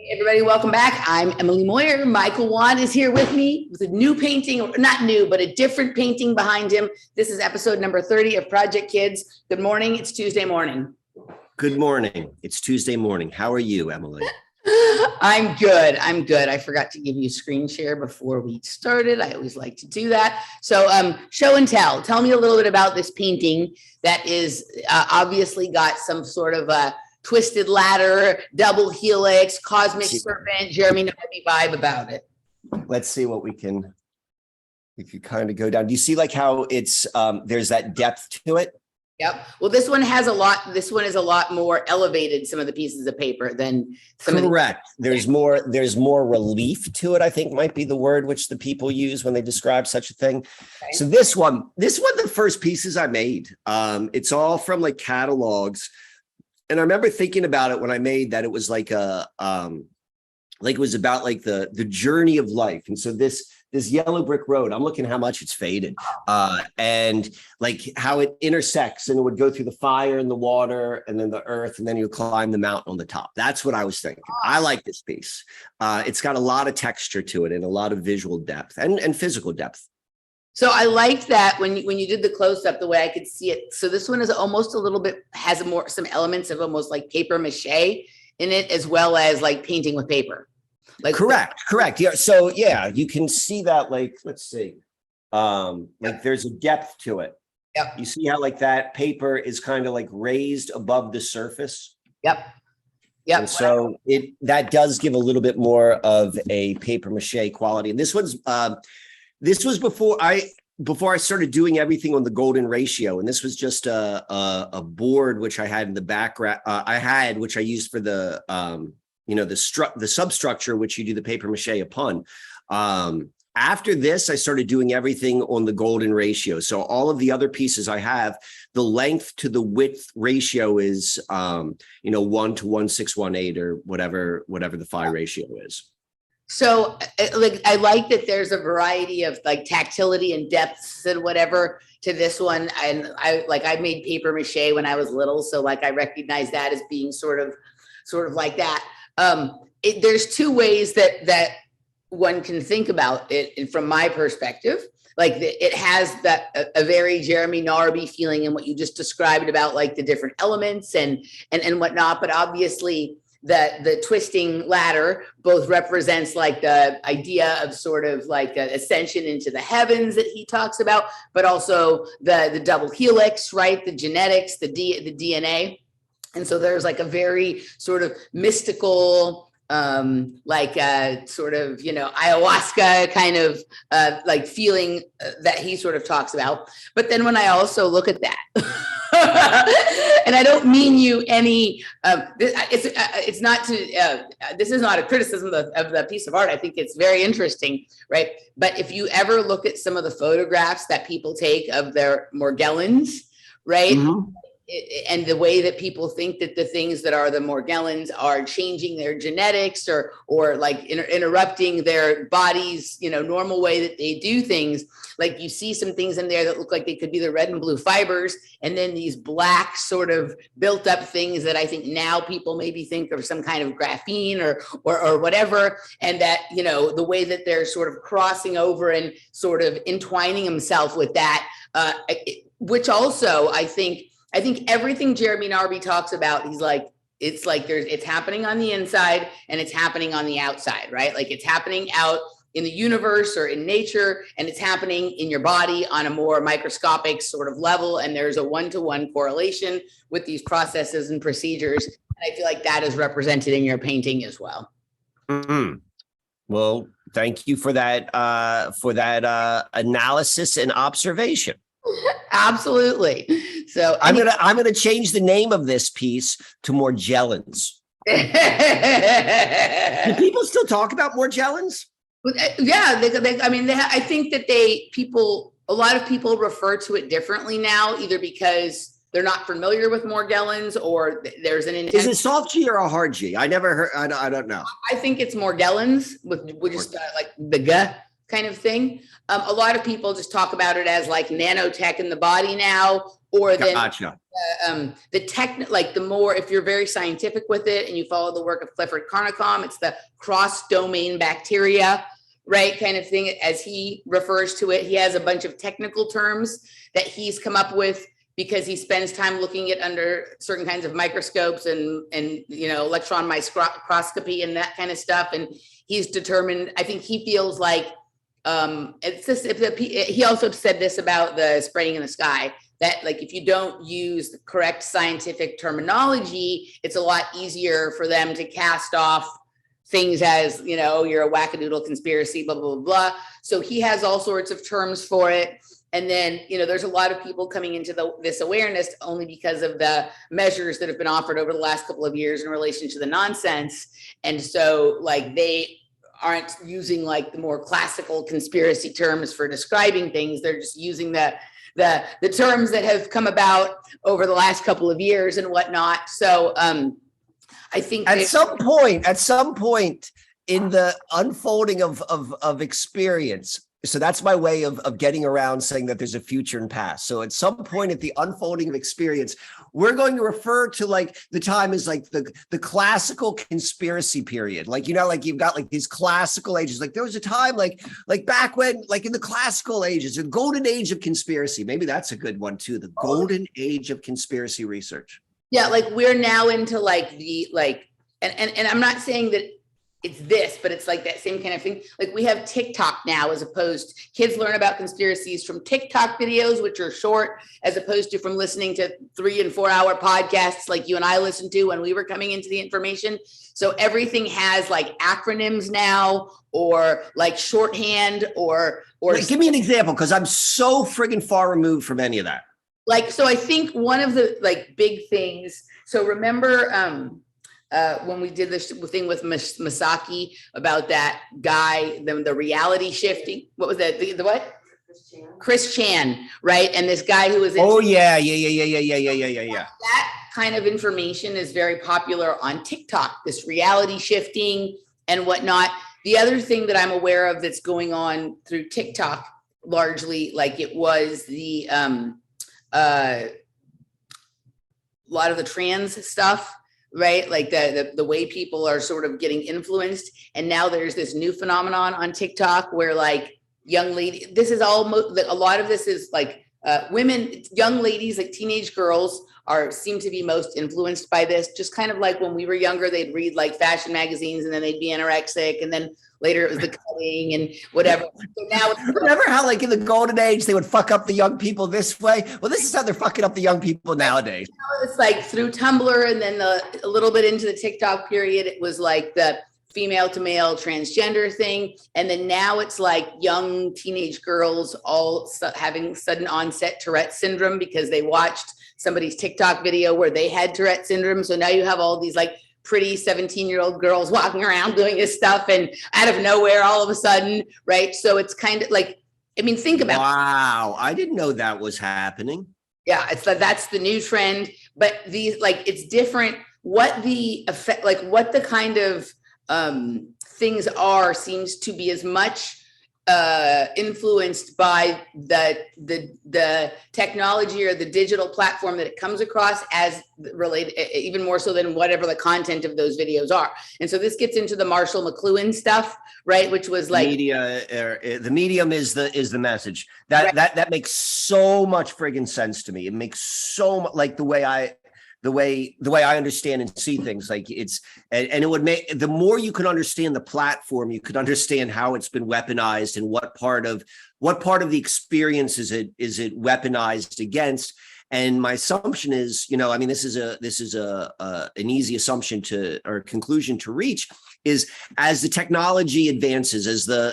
Everybody, welcome back. I'm Emily Moyer. Michael Wan is here with me with a new painting, or not new, but a different painting behind him. This is episode number 30 of Project Kids. Good morning. It's Tuesday morning. Good morning. It's Tuesday morning. How are you, Emily? I'm good. I forgot to give you screen share before we started. I always like to do that. So show and tell. Tell me a little bit about this painting that is obviously got some sort of a twisted ladder, double helix, cosmic serpent, Jeremy Narby vibe about it. Let's see what we can kind of go down. Do you see like how it's there's that depth to it? Yep. Well, this one is a lot more elevated, some of the pieces of paper than some Correct. There's more relief to it, I think might be the word which the people use when they describe such a thing. Okay. So this one, the first pieces I made. It's all from like catalogs. And I remember thinking about it when I made that it was like it was about like the journey of life. And so this yellow brick road, I'm looking how much it's faded and like how it intersects, and it would go through the fire and the water and then the earth, and then you climb the mountain on the top. That's what I was thinking. I like this piece. It's got a lot of texture to it and a lot of visual depth and physical depth. So I liked that when you did the close-up, the way I could see it. So this one is almost a little bit, has some elements of almost like paper mache in it, as well as like painting with paper. Like correct. Yeah. So yeah, you can see that, like, let's see. Like there's a depth to it. Yep. You see how like that paper is kind of like raised above the surface. Yep. And so that does give a little bit more of a paper mache quality. And this was before I started doing everything on the golden ratio, and this was just a board which I had in the background. Which I used for the the substructure which you do the paper mache upon. After this, I started doing everything on the golden ratio. So all of the other pieces I have, the length to the width ratio is 1 to 1.618 or whatever the phi ratio is. So like, I like that there's a variety of like tactility and depths and whatever to this one. And I made paper mache when I was little. So like, I recognize that as being sort of like that. There's two ways that one can think about it. And from my perspective, like it has a very Jeremy Narby feeling in what you just described about like the different elements and whatnot. But obviously, the twisting ladder both represents like the idea of sort of like an ascension into the heavens that he talks about, but also the double helix, right? The genetics, the DNA. And so there's like a very sort of mystical, sort of, ayahuasca kind of like feeling that he sort of talks about. But then when I also look at that, and I don't mean you any, it's not to, this is not a criticism of the piece of art. I think it's very interesting, right? But if you ever look at some of the photographs that people take of their Morgellons, right? Mm-hmm. And the way that people think that the things that are the Morgellons are changing their genetics or like interrupting their body's, normal way that they do things. Like you see some things in there that look like they could be the red and blue fibers. And then these black sort of built up things that I think now people maybe think of some kind of graphene or whatever. And that, the way that they're sort of crossing over and sort of entwining himself with that, which also I think everything Jeremy Narby talks about, he's like, it's happening on the inside and it's happening on the outside, right? Like it's happening out in the universe or in nature, and it's happening in your body on a more microscopic sort of level. And there's a one-to-one correlation with these processes and procedures. And I feel like that is represented in your painting as well. Mm-hmm. Well, thank you for that analysis and observation. Absolutely. So I'm gonna change the name of this piece to Morgellons. Do people still talk about Morgellons? Yeah, I think that a lot of people refer to it differently now, either because they're not familiar with Morgellons or there's an intent. Is it soft G or a hard G? I never heard. I don't know. I think it's Morgellons with just like the G. kind of thing. A lot of people just talk about it as like nanotech in the body now, or then Gotcha. the tech, like the more, if you're very scientific with it and you follow the work of Clifford Carnicom, it's the cross-domain bacteria, right? Kind of thing, as he refers to it. He has a bunch of technical terms that he's come up with because he spends time looking at under certain kinds of microscopes and you know, electron microscopy and that kind of stuff. And he's determined, I think he feels like, it's just, he also said this about the spraying in the sky, that like, if you don't use the correct scientific terminology, it's a lot easier for them to cast off things as, you know, you're a wackadoodle conspiracy, blah, blah, blah, blah. So he has all sorts of terms for it. And then, you know, there's a lot of people coming into this awareness only because of the measures that have been offered over the last couple of years in relation to the nonsense. And so like, they aren't using like the more classical conspiracy terms for describing things. They're just using the terms that have come about over the last couple of years and whatnot. So I think at some point in the unfolding of experience, so that's my way of getting around saying that there's a future and past. So at some point at the unfolding of experience, we're going to refer to like the time as like the classical conspiracy period. Like, you know, like you've got like these classical ages. Like there was a time like back when, like in the classical ages, the golden age of conspiracy. Maybe that's a good one too. The golden age of conspiracy research. Yeah, like we're now into like the and I'm not saying that it's this, but it's like that same kind of thing. Like we have TikTok now, as opposed kids learn about conspiracies from TikTok videos, which are short, as opposed to from listening to 3 and 4 hour podcasts like you and I listened to when we were coming into the information. So everything has like acronyms now, or like shorthand, or Wait, give me an example, because I'm so friggin' far removed from any of that. Like, so I think one of the like big things, so remember when we did this thing with Masaki about that guy, the reality shifting, what was that? The what? Chris Chan, right? And this guy who was in yeah. That kind of information is very popular on TikTok, this reality shifting and whatnot. The other thing that I'm aware of that's going on through TikTok, largely, like it was the a lot of the trans stuff, right? Like the way people are sort of getting influenced. And now there's this new phenomenon on TikTok where like young lady, this is all, a lot of this is like women, young ladies, like teenage girls seem to be most influenced by this. Just kind of like when we were younger, they'd read like fashion magazines and then they'd be anorexic, and then later it was the cutting and whatever. So now remember how like in the golden age they would fuck up the young people this way? Well, this is how they're fucking up the young people nowadays. Now it's like through Tumblr, and then a little bit into the TikTok period, it was like the female to male transgender thing. And then now it's like young teenage girls all having sudden onset Tourette syndrome because they watched somebody's TikTok video where they had Tourette syndrome. So now you have all these like pretty 17-year-old girls walking around doing this stuff, and out of nowhere, all of a sudden, right? So it's kind of like, I mean, think about Wow, I didn't know that was happening. Yeah, it's like that's the new trend. But these, like, it's different. What the effect, like what the kind of things are, seems to be as much influenced by the technology or the digital platform that it comes across as related, even more so than whatever the content of those videos are. And so this gets into the Marshall McLuhan stuff, right? Which was like the medium is the message. That makes so much friggin' sense to me. It makes so much, like the way I understand and see things, like it's, and it would make, the more you can understand the platform, you could understand how it's been weaponized and what part of the experience is it weaponized against. And my assumption is, you know, I mean, this is an easy assumption or conclusion to reach, is as the technology advances, as the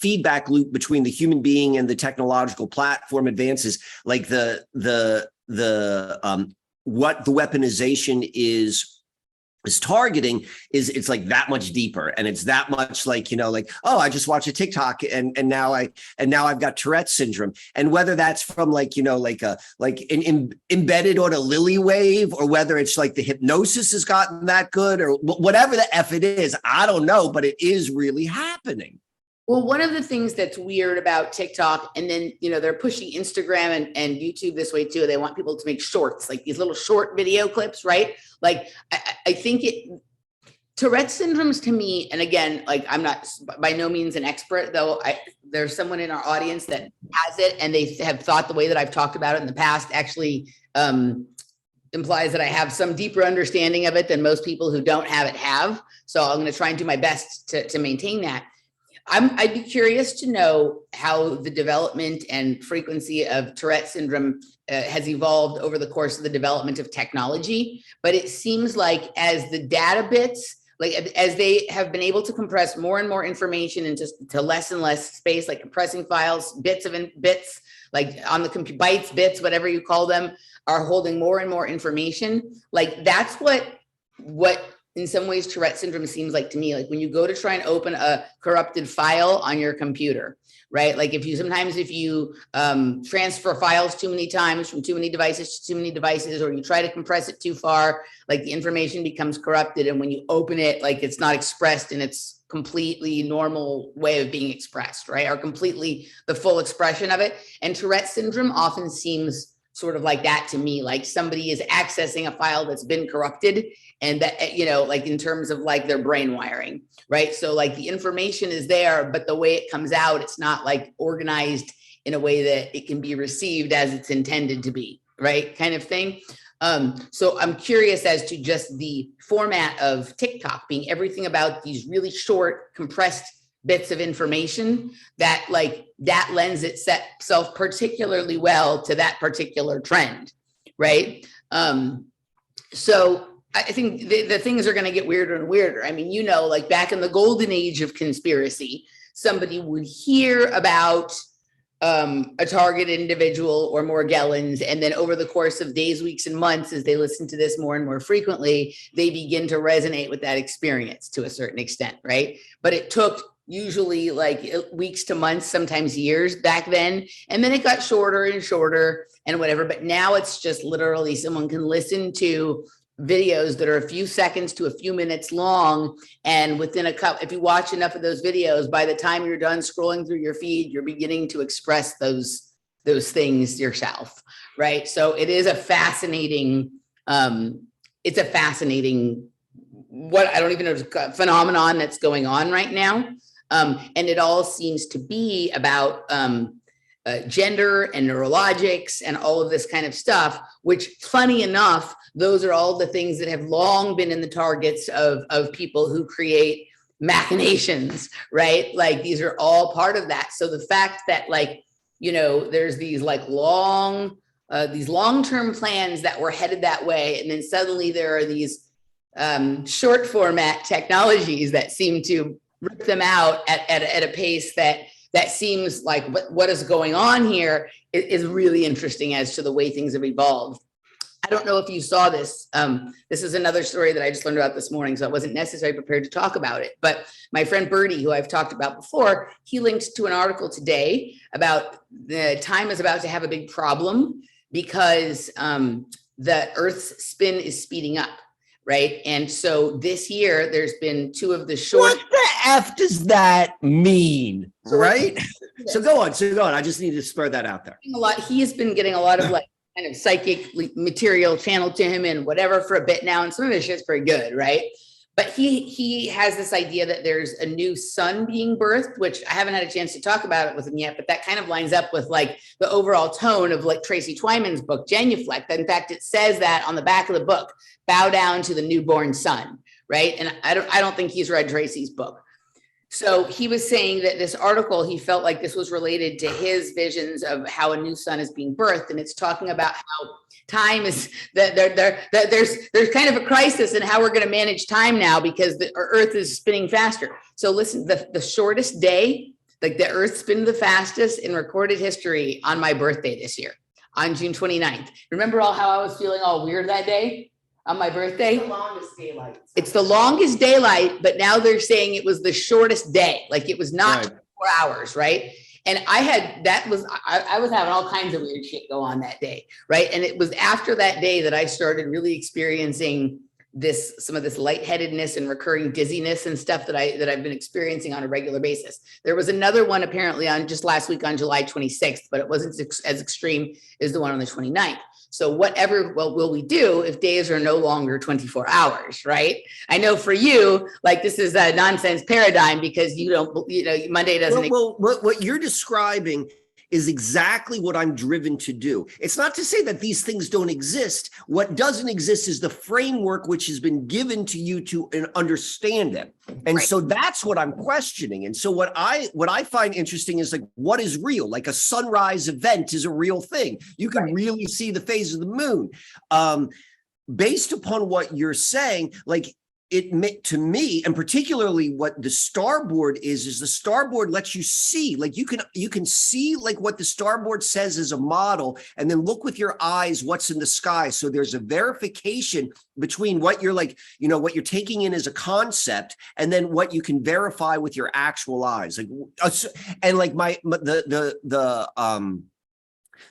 feedback loop between the human being and the technological platform advances, like what the weaponization is targeting it's like that much deeper, and it's that much like, you know, like, oh, I just watched a TikTok and now I've got Tourette syndrome. And whether that's from like, you know, like embedded on a lily wave, or whether it's like the hypnosis has gotten that good, or whatever the F it is, I don't know, but it is really happening. Well, one of the things that's weird about TikTok, and then, they're pushing Instagram and YouTube this way too. They want people to make shorts, like these little short video clips, right? Like, I think Tourette syndromes to me, and again, like I'm not by no means an expert, though there's someone in our audience that has it, and they have thought the way that I've talked about it in the past actually implies that I have some deeper understanding of it than most people who don't have it have. So I'm going to try and do my best to maintain that. I'd be curious to know how the development and frequency of Tourette syndrome has evolved over the course of the development of technology. But it seems like as the data bits, like as they have been able to compress more and more information into less and less space, like compressing files, bits, like on the computer, bytes, bits, whatever you call them, are holding more and more information. Like that's what in some ways Tourette syndrome seems like to me. Like when you go to try and open a corrupted file on your computer, right? Like if you transfer files too many times from too many devices to too many devices, or you try to compress it too far, like the information becomes corrupted. And when you open it, like it's not expressed in its completely normal way of being expressed, right? Or completely the full expression of it. And Tourette syndrome often seems sort of like that to me, like somebody is accessing a file that's been corrupted, and that, like in terms of like their brain wiring, right? So like the information is there, but the way it comes out, it's not like organized in a way that it can be received as it's intended to be, right? Kind of thing. So I'm curious as to just the format of TikTok being everything about these really short, compressed bits of information that lends itself particularly well to that particular trend, right? So I think the things are going to get weirder and weirder. I mean, like back in the golden age of conspiracy, somebody would hear about a targeted individual or Morgellons, and then over the course of days, weeks, and months, as they listen to this more and more frequently, they begin to resonate with that experience to a certain extent, right? But it took usually like weeks to months, sometimes years back then. And then it got shorter and shorter and whatever. But now it's just literally someone can listen to videos that are a few seconds to a few minutes long. And within if you watch enough of those videos, by the time you're done scrolling through your feed, you're beginning to express those things yourself, right? So it is a fascinating, what I don't even know, phenomenon that's going on right now. And it all seems to be about gender and neurologics and all of this kind of stuff, which, funny enough, those are all the things that have long been in the targets of people who create machinations, right? Like these are all part of that. So the fact that there's these long-term plans that were headed that way, and then suddenly there are these short format technologies that seem to rip them out at a pace that seems like what is going on here is really interesting as to the way things have evolved. I don't know if you saw this. This is another story that I just learned about this morning, so I wasn't necessarily prepared to talk about it. But my friend Bertie, who I've talked about before, he linked to an article today about the time is about to have a big problem because the Earth's spin is speeding up. Right. And so this year, there's been two of the short. What the F does that mean? Right. So go on. I just need to spur that out there. He has been getting a lot of kind of psychic material channeled to him and whatever for a bit now. And some of his shit's pretty good. Right. But he has this idea that there's a new sun being birthed, which I haven't had a chance to talk about it with him yet, but that kind of lines up with the overall tone of Tracy Twyman's book, Genuflect. In fact, it says that on the back of the book, bow down to the newborn sun, right? And I don't think he's read Tracy's book. So he was saying that this article, he felt like this was related to his visions of how a new sun is being birthed. And it's talking about how time is that there's kind of a crisis in how we're going to manage time now because the Earth is spinning faster. So listen, the shortest day, like the Earth spin the fastest in recorded history on my birthday this year, on June 29th. Remember how I was feeling all weird that day? On my birthday. It's the longest daylight. It's the longest daylight, but now they're saying it was the shortest day. Like it was not 4 hours, right? And I was having all kinds of weird shit go on that day, right? And it was after that day that I started really experiencing some of this lightheadedness and recurring dizziness and stuff that I've been experiencing on a regular basis. There was another one apparently on just last week on July 26th, but it wasn't as extreme as the one on the 29th. So what will we do if days are no longer 24 hours, right? I know for you, like this is a nonsense paradigm because Monday doesn't. Well, what you're describing is exactly what I'm driven to do. It's not to say that these things don't exist. What doesn't exist is the framework which has been given to you to understand them. And so that's what I'm questioning. And so what I find interesting is like, what is real? Like a sunrise event is a real thing. You can really see the phase of the moon. Based upon what you're saying, like, to me, and particularly what the starboard is the starboard lets you see, like you can see like what the starboard says as a model, and then look with your eyes what's in the sky. So there's a verification between what you're like, what you're taking in as a concept, and then what you can verify with your actual eyes. Like, and like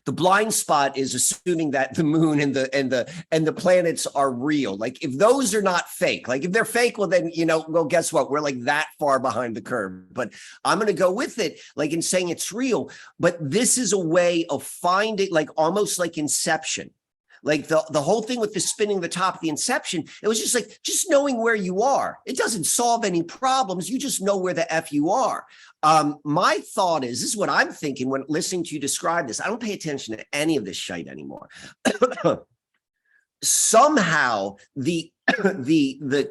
the blind spot is assuming that the moon and the planets are real. Like if those are not fake, like if they're fake, well then, well, guess what? We're like that far behind the curve, but I'm going to go with it, like in saying it's real. But this is a way of finding, like almost like Inception. Like the whole thing with the spinning the top of the Inception, it was just knowing where you are. It doesn't solve any problems. You just know where the F you are. My thought is, this is what I'm thinking when listening to you describe this. I don't pay attention to any of this shite anymore. Somehow the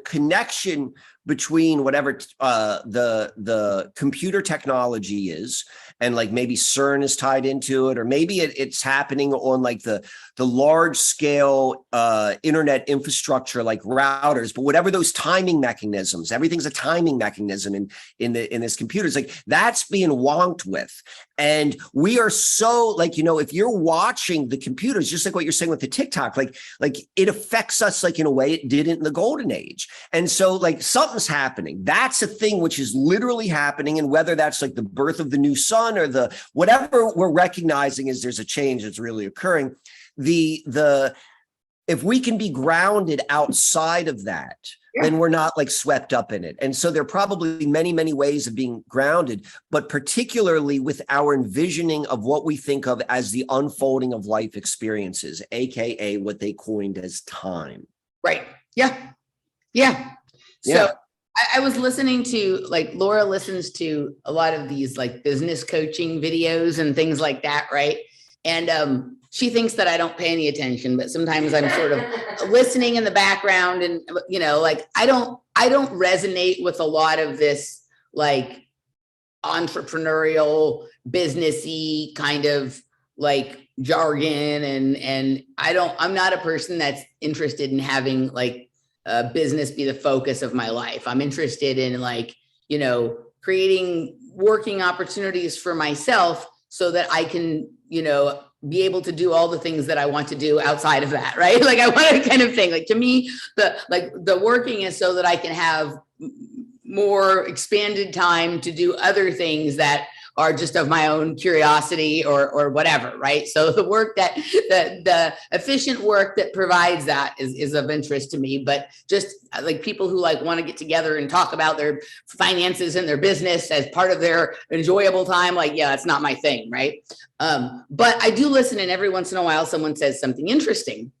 connection between whatever the computer technology is, and like maybe CERN is tied into it, or maybe it's happening on like the large scale internet infrastructure, like routers, but whatever those timing mechanisms, everything's a timing mechanism in this computer. It's like that's being wonked with. And we are so like, if you're watching the computers, just like what you're saying with the TikTok, like it affects us like in a way it didn't in the golden age. And so like something's happening. That's a thing which is literally happening. And whether that's like the birth of the new sun or the whatever we're recognizing is there's a change that's really occurring. If we can be grounded outside of that, then we're not like swept up in it. And so there are probably many, many ways of being grounded, but particularly with our envisioning of what we think of as the unfolding of life experiences, AKA what they coined as time. Right. Yeah. So I was listening to, like, Laura listens to a lot of these like business coaching videos and things like that. Right. And she thinks that I don't pay any attention, but sometimes I'm sort of listening in the background, and like I don't resonate with a lot of this like entrepreneurial, businessy kind of like jargon, and I'm not a person that's interested in having like business be the focus of my life. I'm interested in like, creating working opportunities for myself so that I can, be able to do all the things that I want to do outside of that, right? Like I want to kind of think, like, to me, the working is so that I can have more expanded time to do other things that are just of my own curiosity or whatever, right? So the work the efficient work that provides that is of interest to me. But just like people who like want to get together and talk about their finances and their business as part of their enjoyable time, like, yeah, that's not my thing, right? But I do listen, and every once in a while someone says something interesting.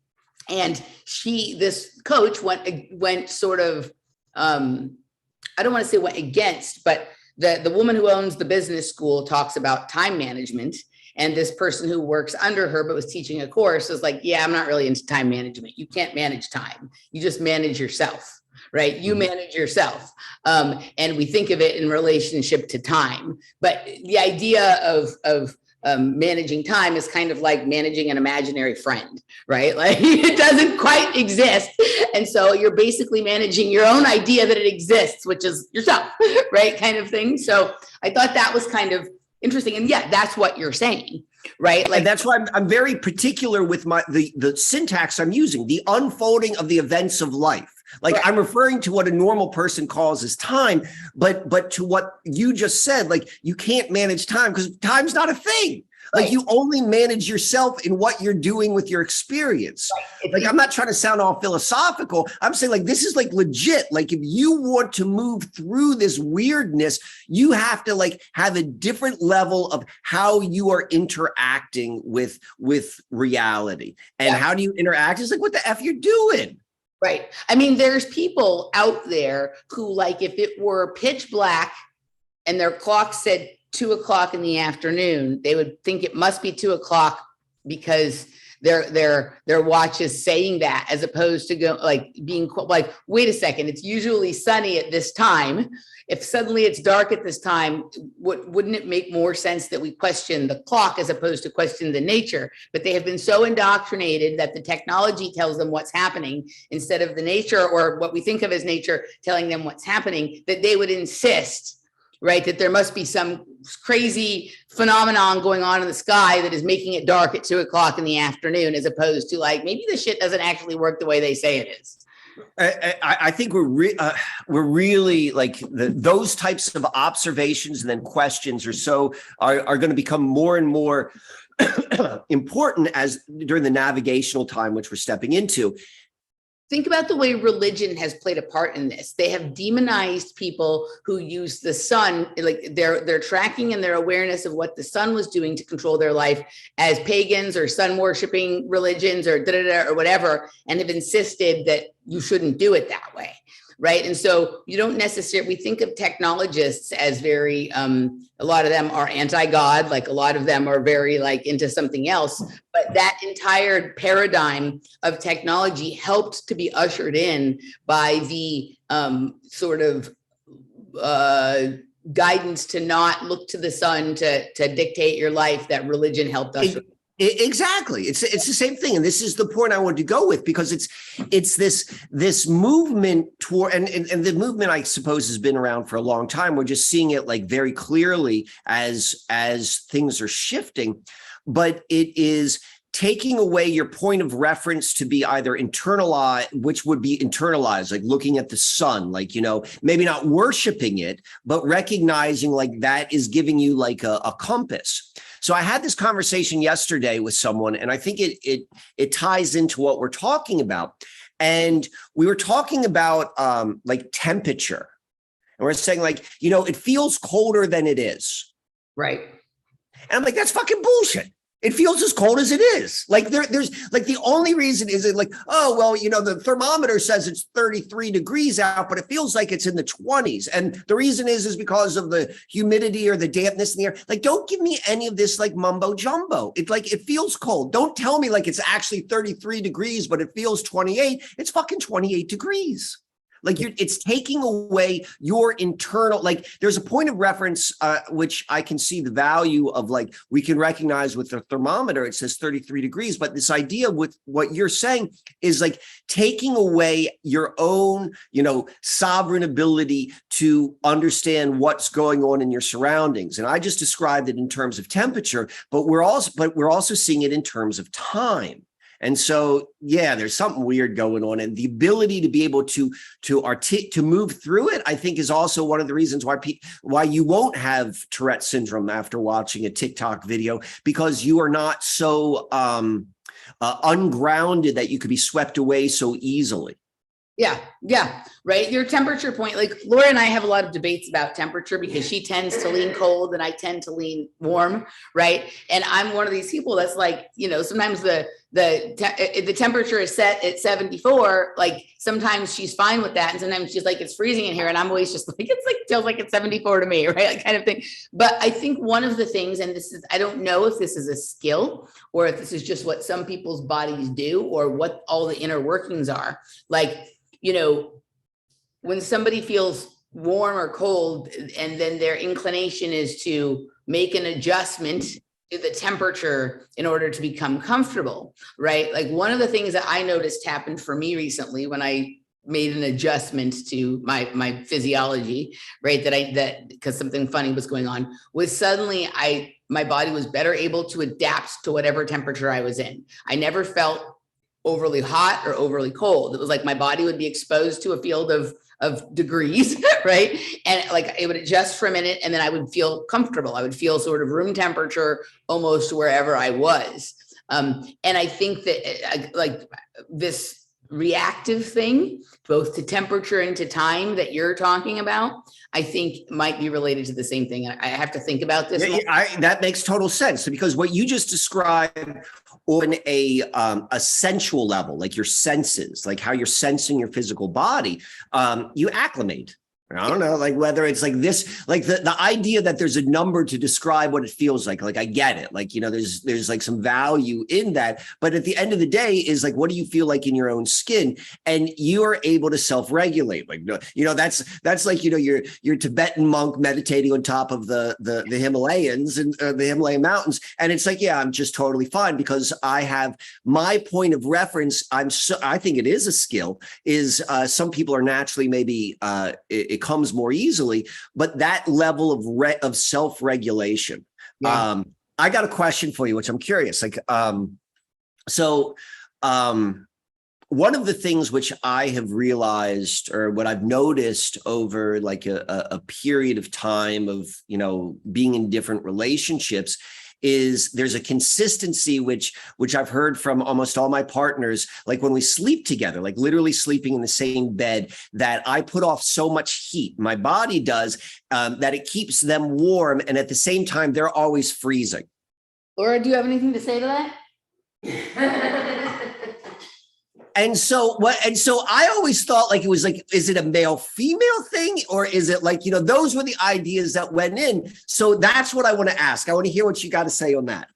And this coach went sort of, I don't want to say went against, but the woman who owns the business school talks about time management, and this person who works under her but was teaching a course is like, yeah, I'm not really into time management. You can't manage time. You just manage yourself, right? You manage yourself. And we think of it in relationship to time. But the idea of managing time is kind of like managing an imaginary friend, right? Like it doesn't quite exist. And so you're basically managing your own idea that it exists, which is yourself, right? Kind of thing. So I thought that was kind of interesting. And yeah, that's what you're saying, right? Like, and that's why I'm very particular with the syntax I'm using, the unfolding of the events of life. Like right. I'm referring to what a normal person calls as time, but to what you just said, like you can't manage time because time's not a thing. Like you only manage yourself in what you're doing with your experience. Right. Like, I'm not trying to sound all philosophical. I'm saying like, this is like legit. Like if you want to move through this weirdness, you have to like have a different level of how you are interacting with reality. And how do you interact? It's like, what the F you're doing? Right. I mean, there's people out there who, like, if it were pitch black and their clock said 2 o'clock in the afternoon, they would think it must be 2 o'clock because their watch is saying that, as opposed to go like being like, wait a second, it's usually sunny at this time. If suddenly it's dark at this time, wouldn't it make more sense that we question the clock as opposed to question the nature? But they have been so indoctrinated that the technology tells them what's happening instead of the nature, or what we think of as nature, telling them what's happening, that they would insist, right, that there must be some crazy phenomenon going on in the sky that is making it dark at 2 o'clock in the afternoon, as opposed to like, maybe the shit doesn't actually work the way they say it is. I think we're really like those types of observations and then questions are going to become more and more important as during the navigational time, which we're stepping into. Think about the way religion has played a part in this. They have demonized people who use the sun, like their tracking and their awareness of what the sun was doing to control their life, as pagans or sun worshiping religions or or whatever, and have insisted that you shouldn't do it that way. Right. And so you don't necessarily, we think of technologists as very, a lot of them are anti-God, like a lot of them are very like into something else. But that entire paradigm of technology helped to be ushered in by the sort of guidance to not look to the sun to dictate your life that religion helped usher. Exactly. It's the same thing. And this is the point I wanted to go with, because it's this movement toward, and the movement, I suppose, has been around for a long time. We're just seeing it like very clearly as things are shifting, but it is taking away your point of reference to be either internalized, which would be internalized, like looking at the sun, like, you know, maybe not worshiping it, but recognizing like that is giving you like a compass. So I had this conversation yesterday with someone, and I think it ties into what we're talking about. And we were talking about like temperature, and we're saying like, you know, it feels colder than it is. Right. And I'm like, that's fucking bullshit. It feels as cold as it is. Like there's like, the only reason is it like, oh, well, you know, the thermometer says it's 33 degrees out, but it feels like it's in the 20s. And the reason is because of the humidity or the dampness in the air. Like, don't give me any of this like mumbo jumbo. It's like, it feels cold. Don't tell me like it's actually 33 degrees, but it feels 28. It's fucking 28 degrees. Like it's taking away your internal, like there's a point of reference, which I can see the value of, like we can recognize with the thermometer, it says 33 degrees, but this idea with what you're saying is like taking away your own, you know, sovereign ability to understand what's going on in your surroundings. And I just described it in terms of temperature, but we're also seeing it in terms of time. And so, yeah, there's something weird going on, and the ability to be able to move through it, I think, is also one of the reasons why you won't have Tourette syndrome after watching a TikTok video, because you are not so ungrounded that you could be swept away so easily. Yeah. Yeah. Right. Your temperature point, like Laura and I have a lot of debates about temperature because she tends to lean cold and I tend to lean warm. Right. And I'm one of these people that's like, you know, sometimes the temperature is set at 74. Like sometimes she's fine with that. And sometimes she's like, it's freezing in here. And I'm always just like, it's like, feels like it's 74 to me. Right. Like kind of thing. But I think one of the things, and this is, I don't know if this is a skill or if this is just what some people's bodies do or what all the inner workings are. Like, you know, when somebody feels warm or cold, and then their inclination is to make an adjustment to the temperature in order to become comfortable, right? Like one of the things that I noticed happened for me recently when I made an adjustment to my physiology, right? That because something funny was going on, was suddenly my body was better able to adapt to whatever temperature I was in. I never felt overly hot or overly cold. It was like my body would be exposed to a field of degrees, right? And like it would adjust for a minute and then I would feel comfortable. I would feel sort of room temperature almost wherever I was. And I think that like this reactive thing, both to temperature and to time that you're talking about, I think might be related to the same thing. I have to think about this. That makes total sense, because what you just described on a sensual level, like your senses, like how you're sensing your physical body, you acclimate. I don't know, like whether it's like this, like the idea that there's a number to describe what it feels like I get it. Like, you know, there's like some value in that. But at the end of the day is like, what do you feel like in your own skin? And you are able to self-regulate. Like, you know, that's like, you know, your Tibetan monk meditating on top of the Himalayas and the Himalayan mountains. And it's like, yeah, I'm just totally fine because I have my point of reference. I think it is a skill, is some people are naturally maybe, it comes more easily, but that level of self-regulation. Yeah. I got a question for you, which I'm curious. Like, one of the things which I have realized, or what I've noticed over like a period of time of, you know, being in different relationships, is there's a consistency which I've heard from almost all my partners, like when we sleep together, like literally sleeping in the same bed, that I put off so much heat, my body does, that it keeps them warm. And at the same time, they're always freezing. Laura, do you have anything to say to that? And so I always thought like, it was like, is it a male female thing? Or is it like, you know, those were the ideas that went in. So that's what I want to ask. I want to hear what you got to say on that.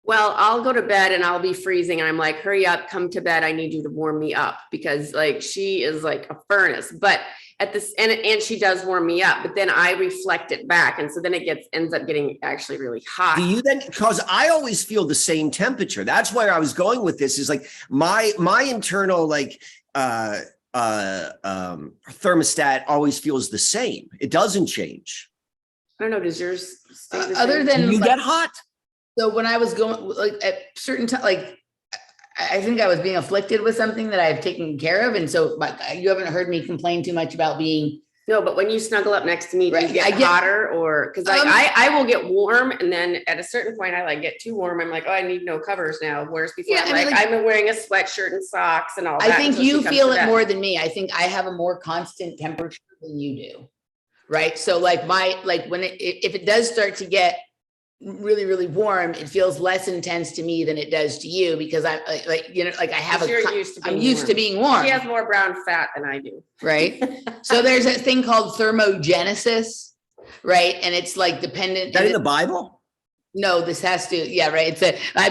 Well, I'll go to bed and I'll be freezing and I'm like, hurry up, come to bed. I need you to warm me up, because like she is like a furnace, but at this, and she does warm me up, but then I reflect it back. And so then it ends up getting actually really hot. Do you then, because I always feel the same temperature. That's where I was going with this, is like my internal, like, thermostat always feels the same. It doesn't change. I don't know. Does yours stay the other same? than you like, get hot? So when I was going, like at certain times, like I think I was being afflicted with something that I've taken care of. And so you haven't heard me complain too much about being. No, but when you snuggle up next to me, do Right, you get hotter, or because I will get warm, and then at a certain point I like get too warm. I'm like, oh, I need no covers now. Whereas before, Yeah, I mean, I'm wearing a sweatshirt and socks and all that. I think you feel it more than me. I think I have a more constant temperature than you do. Right. So like when if it does start to get really, really warm, it feels less intense to me than it does to you, because I'm like, you know, like I have I'm used to being warm. She has more brown fat than I do. Right. So there's a thing called thermogenesis, right? And it's like dependent. Is that in the Bible? No, this has to, yeah, right. It's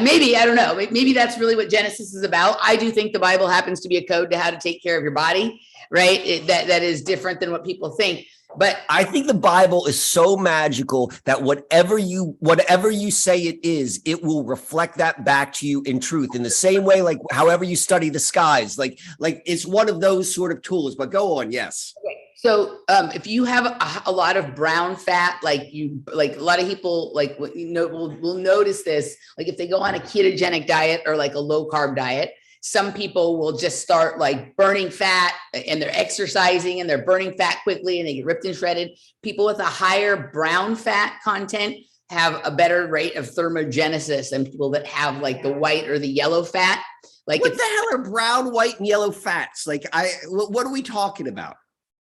maybe, I don't know, maybe that's really what Genesis is about. I do think the Bible happens to be a code to how to take care of your body, right? That is different than what people think. But I think the Bible is so magical that whatever you say it is, it will reflect that back to you in truth, in the same way, like however you study the skies, like it's one of those sort of tools. But go on. Yes. Okay. So if you have a lot of brown fat, like a lot of people like, you know, will notice this, like if they go on a ketogenic diet or like a low carb diet, some people will just start like burning fat, and they're exercising and they're burning fat quickly and they get ripped and shredded. People with a higher brown fat content have a better rate of thermogenesis than people that have like the white or the yellow fat. Like, what the hell are brown, white, and yellow fats? Like, what are we talking about?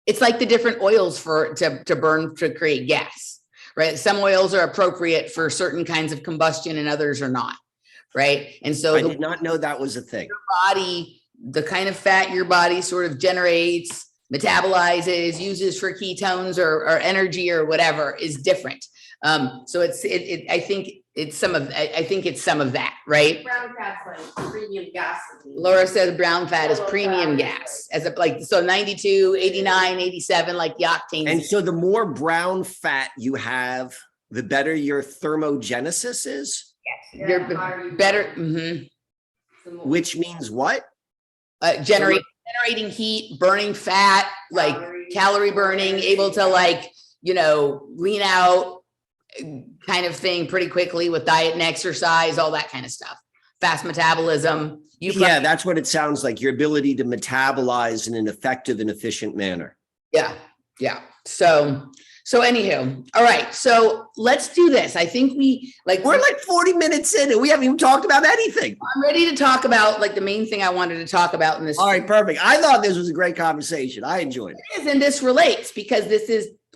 It's like the different oils to burn to create gas, right? Some oils are appropriate for certain kinds of combustion and others are not. Right. And so I did not know that was a thing. Your body, the kind of fat your body sort of generates, metabolizes, uses for ketones or energy or whatever is different. So I think it's some of that, right? Brown fat's like premium gas. Laura says brown fat is premium gas, so 92, 89, 87, like the octane. And so the more brown fat you have, the better your thermogenesis is. Yes, you're better. Mm-hmm. Which means what? Generating heat, burning fat, like calorie burning, able to like, you know, lean out kind of thing pretty quickly with diet and exercise, all that kind of stuff. Fast metabolism, Yeah, that's what it sounds like. Your ability to metabolize in an effective and efficient manner. Yeah. Yeah. So anywho, all right. So let's do this. I think we're like 40 minutes in and we haven't even talked about anything. I'm ready to talk about like the main thing I wanted to talk about in this. All right, perfect. I thought this was a great conversation. I enjoyed it. And this relates because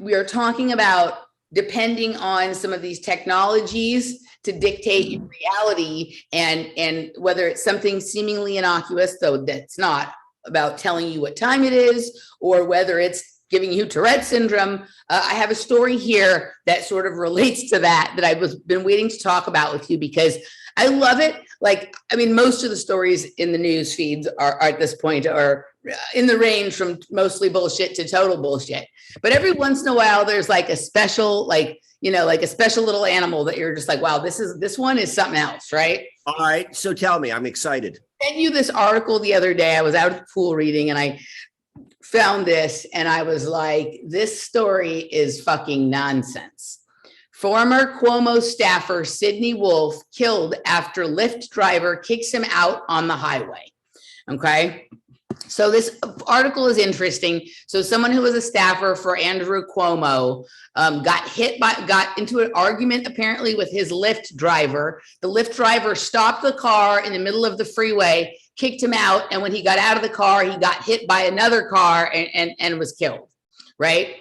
we are talking about depending on some of these technologies to dictate reality and whether it's something seemingly innocuous, though that's not about telling you what time it is, or whether it's giving you Tourette syndrome. I have a story here that sort of relates to that I've been waiting to talk about with you because I love it. Like, I mean, most of the stories in the news feeds are at this point are in the range from mostly bullshit to total bullshit. But every once in a while, there's like a special, like a special little animal that you're just like, wow, this one is something else, right? All right. So tell me, I'm excited. I sent you this article the other day. I was out at the pool reading and I found this and I was like, this story is fucking nonsense. Former Cuomo staffer Sidney Wolf killed after Lyft driver kicks him out on the highway. Okay. So this article is interesting. So someone who was a staffer for Andrew Cuomo got into an argument apparently with his Lyft driver. The Lyft driver stopped the car in the middle of the freeway, kicked him out. And when he got out of the car, he got hit by another car and was killed. Right.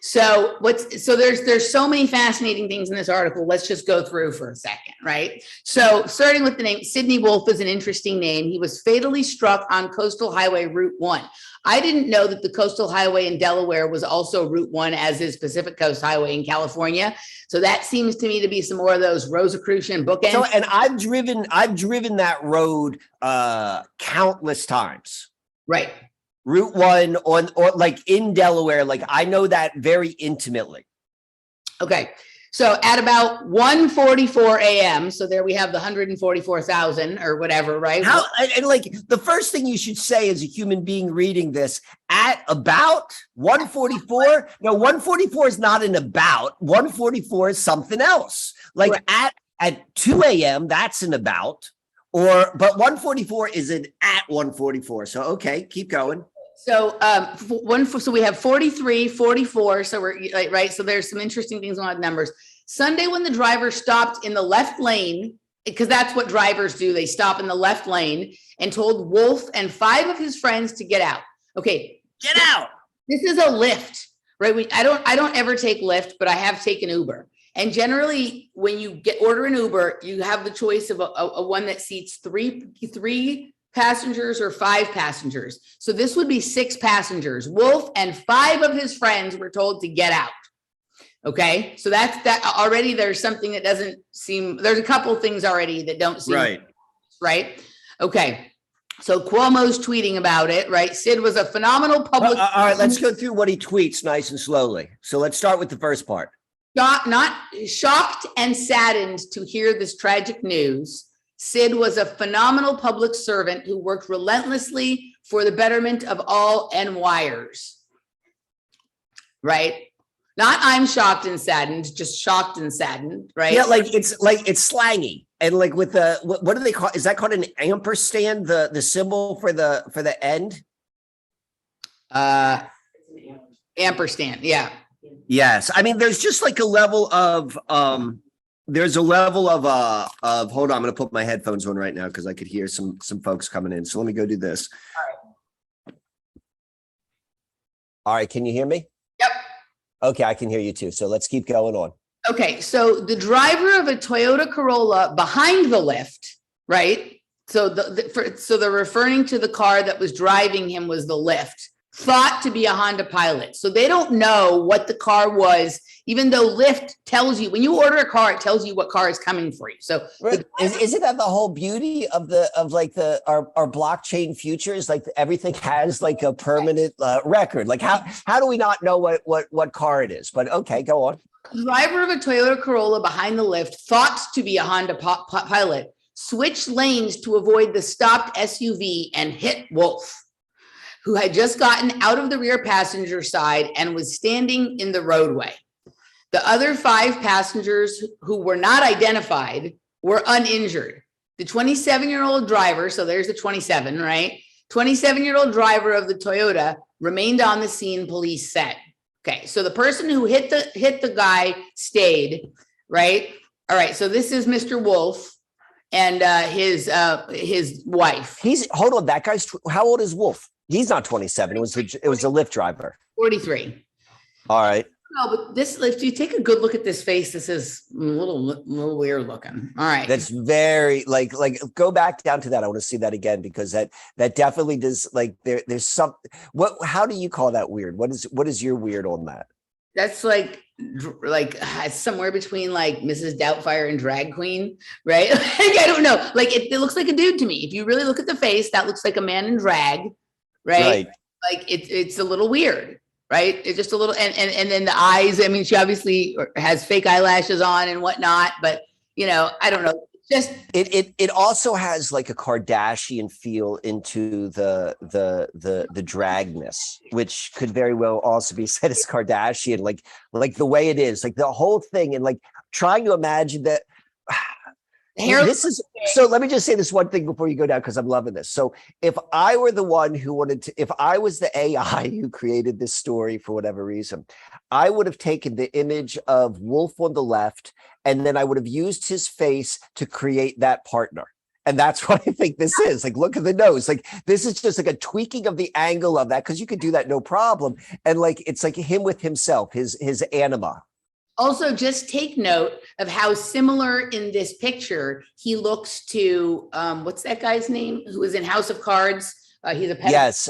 So there's so many fascinating things in this article. Let's just go through for a second, right? So starting with the name, Sidney Wolf is an interesting name. He was fatally struck on Coastal Highway Route 1. I didn't know that the Coastal Highway in Delaware was also Route 1, as is Pacific Coast Highway in California. So that seems to me to be some more of those Rosicrucian bookends. So, and I've driven that road countless times. Right. Route 1 or like in Delaware, like I know that very intimately. Okay. So at about 1:44 a.m., so there we have the 144,000 or whatever, right? And like the first thing you should say as a human being reading this, at about 144, no, 144 is not an about, 144 is something else. Like right. at 2 a.m., that's an about, but 144 is an at 144. So, okay, keep going. So so we have 43, 44. So we're right. So there's some interesting things on numbers. Sunday, when the driver stopped in the left lane, because that's what drivers do. They stop in the left lane and told Wolf and 5 of his friends to get out. Okay. Get out. This is a Lyft, right? I don't ever take Lyft, but I have taken Uber. And generally when you order an Uber, you have the choice of a one that seats three passengers or 5 passengers. So this would be 6 passengers. Wolf and 5 of his friends were told to get out. Okay. So that's that already. There's something that doesn't seem, there's a couple of things already that don't seem right. Okay. So Cuomo's tweeting about it, right? Sid was a phenomenal public. All right. Let's go through what he tweets nice and slowly. So let's start with the first part. Not shocked and saddened to hear this tragic news. Sid was a phenomenal public servant who worked relentlessly for the betterment of all NYers. Right? Not I'm shocked and saddened, just shocked and saddened, right? Yeah, it's slangy. And like with the what do they call? Is that called an ampersand? The symbol for the end? Ampersand, yeah. Yes. I mean, there's just like a level of hold on, I'm gonna put my headphones on right now because I could hear some folks coming in. So let me go do this. All right, can you hear me? Yep. Okay, I can hear you too. So let's keep going on. Okay, so the driver of a Toyota Corolla behind the Lyft, right? So they're referring to the car that was driving him was the Lyft, thought to be a Honda Pilot. So they don't know what the car was, even though Lyft tells you when you order a car, it tells you what car is coming for you. So isn't that the whole beauty of our blockchain futures? Like everything has like a permanent record. Like how do we not know what car it is? But okay, go on. Driver of a Toyota Corolla behind the Lyft, thought to be a Honda Pilot, switched lanes to avoid the stopped SUV and hit Wolf, who had just gotten out of the rear passenger side and was standing in the roadway. The other 5 passengers who were not identified were uninjured. The 27-year-old driver, so there's the 27, right? 27-year-old driver of the Toyota remained on the scene, police said. Okay, so the person who hit the guy stayed, right? All right, so this is Mr. Wolf and his wife. Hold on, that guy's how old is Wolf? He's not 27. It was a Lyft driver. 43. All right. No, but this, if you take a good look at this face, this is a little weird looking. All right. That's very like go back down to that. I want to see that again because that definitely does like there's some how do you call that weird? What is your weird on that? That's like it's somewhere between like Mrs. Doubtfire and drag queen, right? Like, I don't know. Like it looks like a dude to me. If you really look at the face, that looks like a man in drag, right? Like it's a little weird. Right. It's just a little, and then the eyes, I mean, she obviously has fake eyelashes on and whatnot, but I don't know. Just it also has like a Kardashian feel into the dragness, which could very well also be said as Kardashian, like the way it is, like the whole thing, and like trying to imagine that. So let me just say this one thing before you go down, because I'm loving this. So if I were the one who if I was the AI who created this story for whatever reason, I would have taken the image of Wolf on the left, and then I would have used his face to create that partner. And that's what I think this is. Like, look at the nose. Like, this is just like a tweaking of the angle of that, because you could do that no problem. And like, it's like him with himself, his anima. Also, just take note of how similar in this picture he looks to, what's that guy's name who was in House of Cards? He's a pedophile. Yes,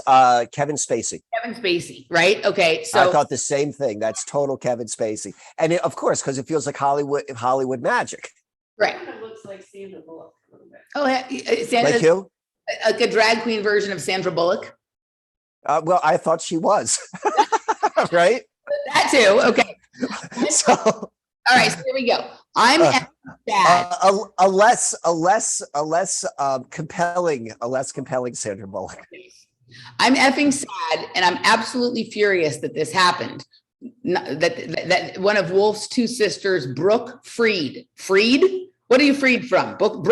Kevin Spacey. Kevin Spacey, right? Okay, so I thought the same thing. That's total Kevin Spacey, and of course, because it feels like Hollywood magic. Right. It looks like Sandra Bullock a little bit. Oh, like who? Like a drag queen version of Sandra Bullock. Well, I thought she was, right? That too. Okay. So, all right, so here we go. I'm sad. A less compelling Sandra Bullock. I'm effing sad, and I'm absolutely furious that this happened. That one of Wolf's two sisters, Brooke, freed. What are you freed from? Brooke.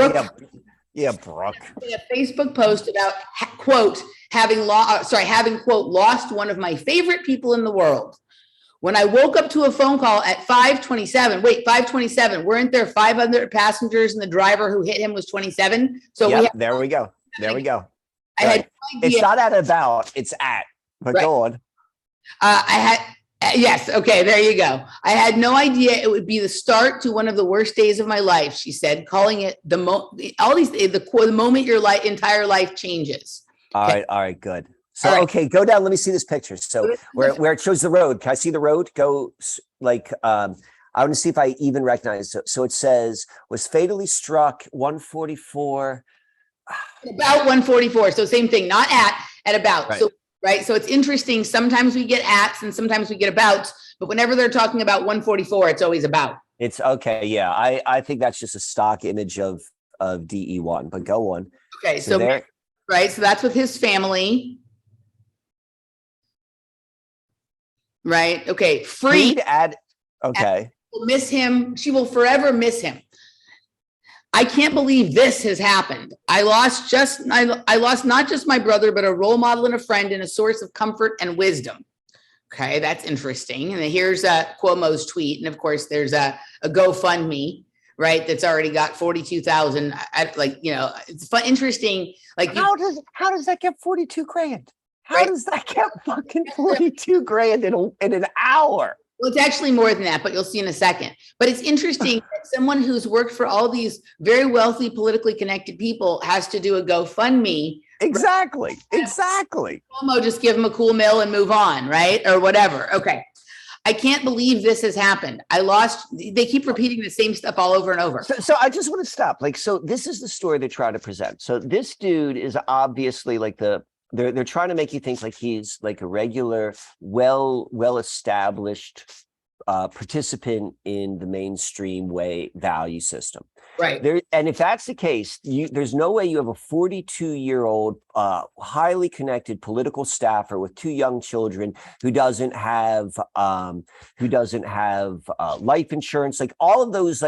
Yeah, Brooke. A Facebook post about quote having quote lost one of my favorite people in the world. When I woke up to a phone call at 5:27, weren't there 5 other passengers and the driver who hit him was 27? So there we go. There we go. I had no idea. It's not at about, it's at, but go on. Yes. Okay. There you go. I had no idea it would be the start to one of the worst days of my life, she said, calling it the moment your entire life changes. Okay. All right. Good. So, okay, go down. Let me see this picture. So where it shows the road. Can I see the road? Go like, I want to see if I even recognize it. So it says was fatally struck 144. About 144. So same thing, not at about. Right. So, right. So it's interesting. Sometimes we get ats and sometimes we get abouts, but whenever they're talking about 144, it's always about. It's okay. Yeah. I think that's just a stock image of DE1, but go on. Okay. So there, right. So that's with his family. Right. Okay. Freed. Okay. Will miss him. She will forever miss him. I can't believe this has happened. I lost not just my brother, but a role model and a friend and a source of comfort and wisdom. Okay. That's interesting. And here's Cuomo's tweet. And of course there's a GoFundMe, right? That's already got 42,000. It's fun, interesting. Like how does that get 42 grand? How does that get fucking 42 grand in an hour? Well, it's actually more than that, but you'll see in a second. But it's interesting that someone who's worked for all these very wealthy, politically connected people has to do a GoFundMe. Exactly. Cuomo just give them a cool mill and move on, right? Or whatever. Okay. I can't believe this has happened. They keep repeating the same stuff all over and over. So I just want to stop. So this is the story they're trying to present. So this dude is obviously like they're trying to make you think like he's like a regular, well-established participant in the mainstream value system. Right. And if that's the case, there's no way you have a 42-year-old, highly connected political staffer with 2 young children who doesn't have life insurance, like all of those,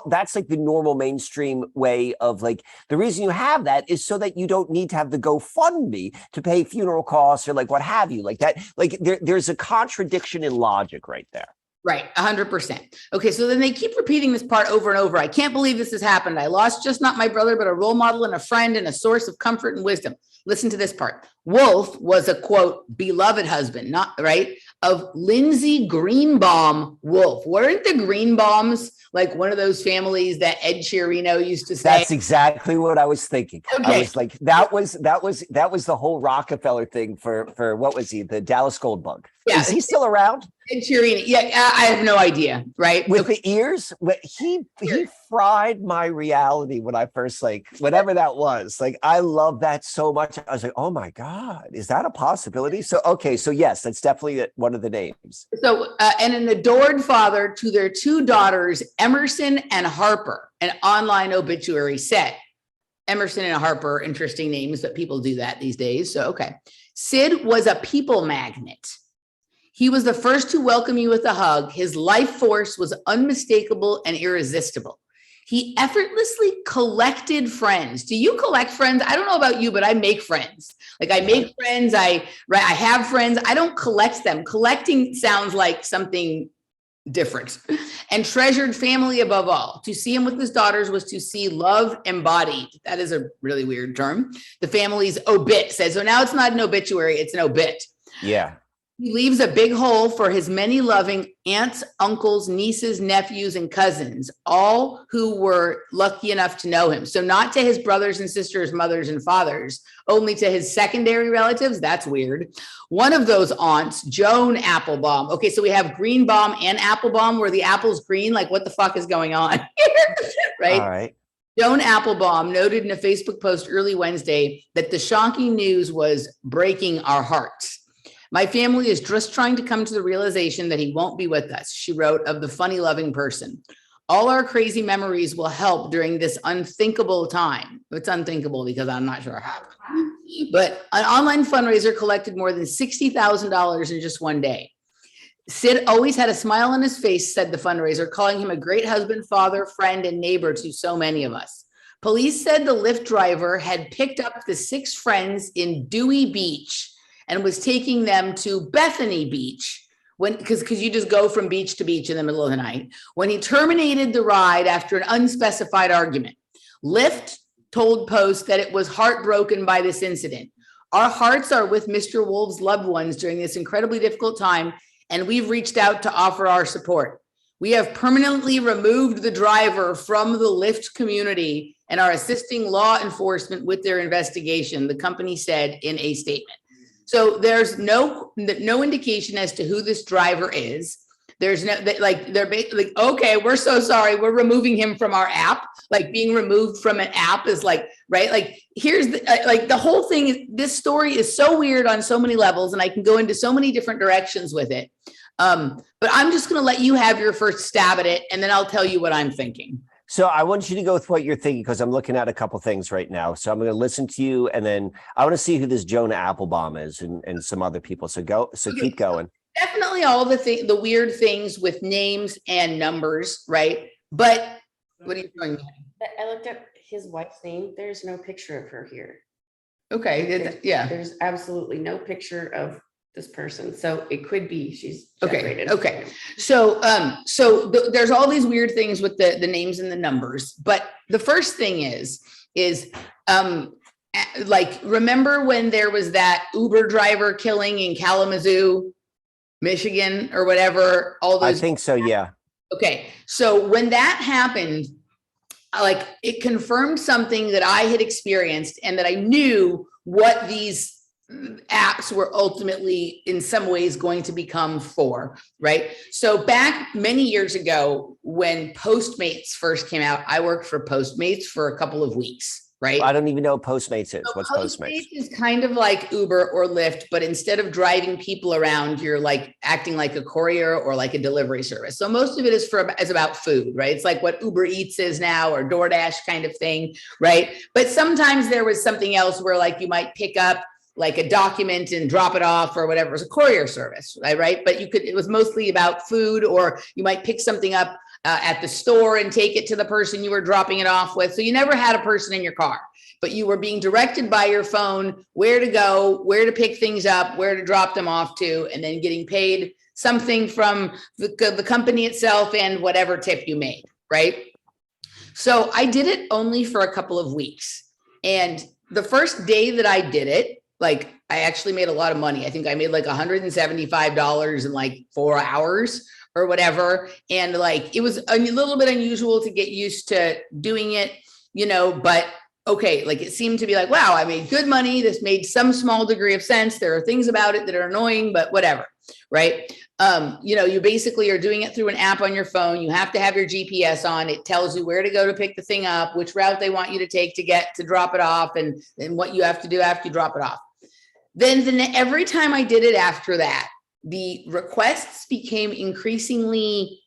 that's like the normal mainstream way of, like, the reason you have that is so that you don't need to have the GoFundMe to pay funeral costs or like what have you, like that. Like there's a contradiction in logic right there. Right, 100%. Okay, so then they keep repeating this part over and over. I can't believe this has happened. I lost just not my brother, but a role model and a friend and a source of comfort and wisdom. Listen to this part. Wolf was a, quote, beloved husband, not right, of Lindsay Greenbaum Wolf. Weren't the Greenbaums like one of those families that Ed Sheeran used to say? That's exactly what I was thinking. Okay. I was like, that was the whole Rockefeller thing for what was he? The Dallas Goldbug. Yeah. Is he still around? Ed Sheeran. Yeah, I have no idea. Right. With the ears, he fried my reality when I first, like, whatever that was. Like, I love that so much. I was like, oh my God, is that a possibility? So, okay. So yes, that's definitely one of the names. So, and an adored father to their 2 daughters, Emerson and Harper, an online obituary said. Emerson and Harper, interesting names, but people do that these days. So, okay. Sid was a people magnet. He was the first to welcome you with a hug. His life force was unmistakable and irresistible. He effortlessly collected friends. Do you collect friends? I don't know about you, but I make friends. Like I make friends. I have friends. I don't collect them. Collecting sounds like something different. And treasured family above all. To see him with his daughters was to see love embodied. That is a really weird term. The family's obit says, so now it's not an obituary, it's an obit. Yeah. He leaves a big hole for his many loving aunts, uncles, nieces, nephews, and cousins, all who were lucky enough to know him. So not to his brothers and sisters, mothers and fathers, only to his secondary relatives. That's weird. One of those aunts, Joan Applebaum. Okay, so we have Greenbaum and Applebaum where the apple's green. Like, what the fuck is going on? Right? All right. Joan Applebaum noted in a Facebook post early Wednesday that the shocking news was breaking our hearts. My family is just trying to come to the realization that he won't be with us, she wrote of the funny, loving person. All our crazy memories will help during this unthinkable time. It's unthinkable because I'm not sure how. But an online fundraiser collected more than $60,000 in just one day. Sid always had a smile on his face, said the fundraiser, calling him a great husband, father, friend, and neighbor to so many of us. Police said the Lyft driver had picked up the 6 friends in Dewey Beach and was taking them to Bethany Beach because you just go from beach to beach in the middle of the night. When he terminated the ride after an unspecified argument, Lyft told Post that it was heartbroken by this incident. Our hearts are with Mr. Wolf's loved ones during this incredibly difficult time, and we've reached out to offer our support. We have permanently removed the driver from the Lyft community and are assisting law enforcement with their investigation, the company said in a statement. So there's no indication as to who this driver is. There's no, like, they're like, okay, we're so sorry. We're removing him from our app. Like, being removed from an app is like, right? Like, here's the, like, the whole thing is, this story is so weird on so many levels, and I can go into so many different directions with it. But I'm just going to let you have your first stab at it, and then I'll tell you what I'm thinking. So I want you to go with what you're thinking, because I'm looking at a couple things right now. So I'm going to listen to you, and then I want to see who this Jonah Applebaum is and some other people. So go. So Okay. Keep going. Definitely all the weird things with names and numbers, right? But what are you doing? I looked up his wife's name. There's no picture of her here. Okay, yeah. There's absolutely no picture of this person. So it could be she's Okay. generated. Okay. So, there's all these weird things with the names and the numbers. But the first thing is, like, remember when there was that Uber driver killing in Kalamazoo, Michigan, or whatever? All those. I think so. Yeah. Okay. So when that happened, like, it confirmed something that I had experienced, and that I knew what these apps were ultimately in some ways going to become for, right? So back many years ago, when Postmates first came out, I worked for Postmates for a couple of weeks, right? I don't even know what Postmates is. So What's Postmates? Postmates is kind of like Uber or Lyft, but instead of driving people around, you're like acting like a courier or like a delivery service. So most of it is about food, right? It's like what Uber Eats is now or DoorDash kind of thing, right? But sometimes there was something else where like you might pick up like a document and drop it off or whatever. It's a courier service, right? But it was mostly about food, or you might pick something up at the store and take it to the person you were dropping it off with. So you never had a person in your car, but you were being directed by your phone where to go, where to pick things up, where to drop them off to, and then getting paid something from the company itself and whatever tip you made, right? So I did it only for a couple of weeks. And the first day that I did it, like I actually made a lot of money. I think I made like $175 in like 4 hours or whatever. And like, it was a little bit unusual to get used to doing it, but okay, like it seemed to be like, wow, I made good money. This made some small degree of sense. There are things about it that are annoying, but whatever, right? You basically are doing it through an app on your phone. You have to have your GPS on. It tells you where to go to pick the thing up, which route they want you to take to drop it off, and what you have to do after you drop it off. Then every time I did it after that, the requests became increasingly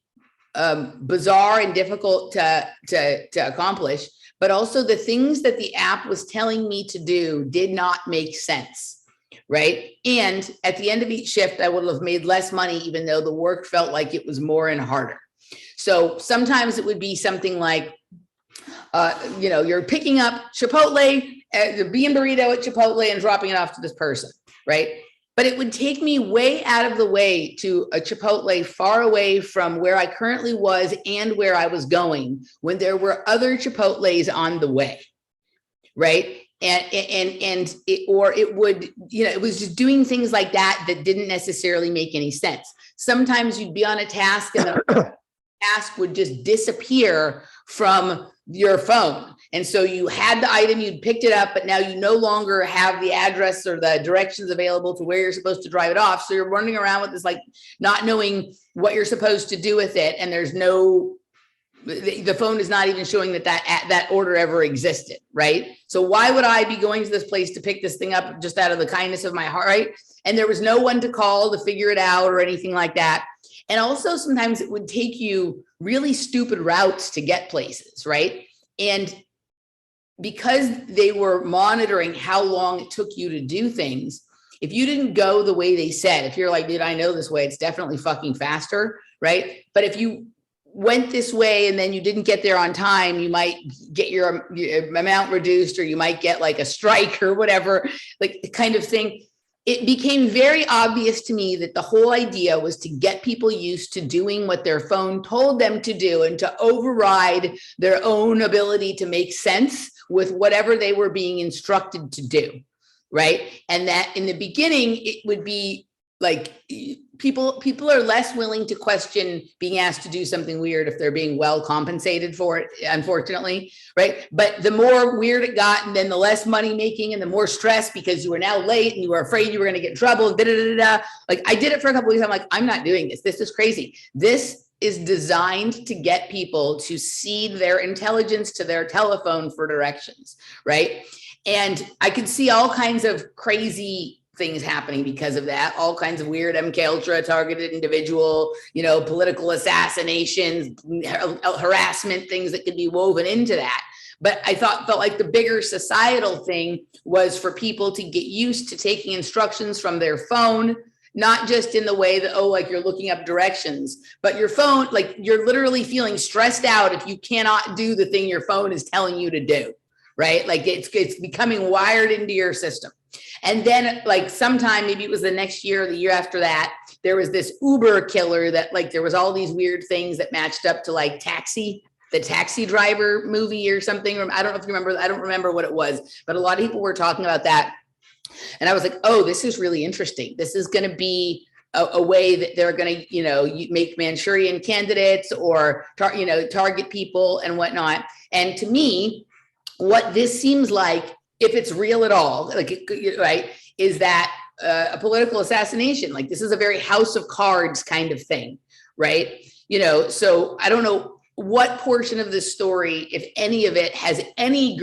bizarre and difficult to accomplish, but also the things that the app was telling me to do did not make sense, right? And at the end of each shift, I would have made less money, even though the work felt like it was more and harder. So sometimes it would be something like, you're picking up Chipotle, the bean burrito at Chipotle and dropping it off to this person, right? But it would take me way out of the way to a Chipotle far away from where I currently was and where I was going when there were other Chipotles on the way, right? It was just doing things like that didn't necessarily make any sense. Sometimes you'd be on a task and the task would just disappear from your phone. And so you had the item, you'd picked it up, but now you no longer have the address or the directions available to where you're supposed to drive it off. So you're running around with this, like not knowing what you're supposed to do with it. And there's the phone is not even showing that order ever existed, right? So why would I be going to this place to pick this thing up just out of the kindness of my heart, right? And there was no one to call to figure it out or anything like that. And also sometimes it would take you really stupid routes to get places, right? And because they were monitoring how long it took you to do things, if you didn't go the way they said, if you're like, dude, I know this way, it's definitely fucking faster, right? But if you went this way and then you didn't get there on time, you might get your amount reduced, or you might get like a strike or whatever, like the kind of thing. It became very obvious to me that the whole idea was to get people used to doing what their phone told them to do and to override their own ability to make sense with whatever they were being instructed to do, right? And that in the beginning, it would be like people are less willing to question being asked to do something weird if they're being well compensated for it, unfortunately, right? But the more weird it got, and then the less money making and the more stress because you were now late and you were afraid you were going to get in trouble. Like I did it for a couple of weeks. I'm like, I'm not doing this. This is crazy. This is designed to get people to cede their intelligence to their telephone for directions, right? And I could see all kinds of crazy things happening because of that, all kinds of weird MK Ultra targeted individual, political assassinations, harassment, things that could be woven into that. But I felt like the bigger societal thing was for people to get used to taking instructions from their phone, not just in the way that, like you're looking up directions, but your phone, like you're literally feeling stressed out if you cannot do the thing your phone is telling you to do, right? Like it's becoming wired into your system. And then like sometime, maybe it was the next year or the year after that, there was this Uber killer that like, there was all these weird things that matched up to like the Taxi Driver movie or something. I don't know if you remember, I don't remember what it was, but a lot of people were talking about that. And I was like, oh, this is really interesting. This is going to be a way that they're going to, make Manchurian candidates or, target people and whatnot. And to me, what this seems like, if it's real at all, right, is that a political assassination. Like this is a very House of Cards kind of thing, right? So I don't know what portion of the story, if any of it, has any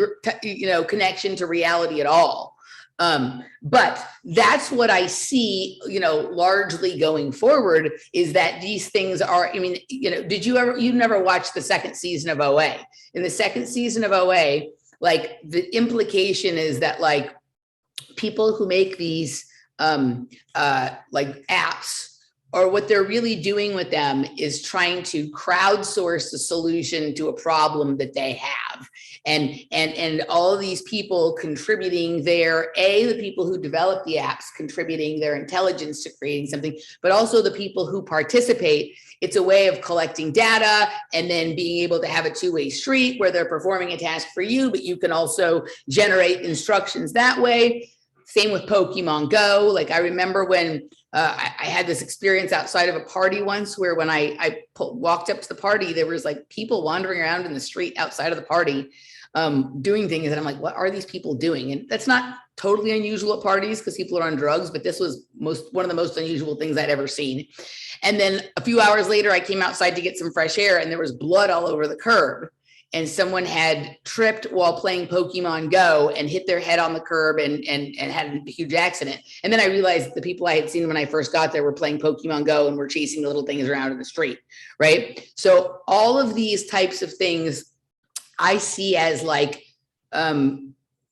connection to reality at all. But that's what I see, largely going forward, is that these things are, I mean, you never watched the second season of OA. In the second season of OA, like the implication is that like people who make these like apps, or what they're really doing with them is trying to crowdsource a solution to a problem that they have. And all of these people contributing the people who develop the apps, contributing their intelligence to creating something, but also the people who participate. It's a way of collecting data and then being able to have a two-way street where they're performing a task for you, but you can also generate instructions that way. Same with Pokemon Go. Like I remember when I had this experience outside of a party once where when I walked up to the party, there was like people wandering around in the street outside of the party doing things. And I'm like, what are these people doing? And that's not totally unusual at parties because people are on drugs, but this was one of the most unusual things I'd ever seen. And then a few hours later, I came outside to get some fresh air and there was blood all over the curb. And someone had tripped while playing Pokemon Go and hit their head on the curb and had a huge accident. And then I realized the people I had seen when I first got there were playing Pokemon Go and were chasing the little things around in the street, right? So all of these types of things I see as like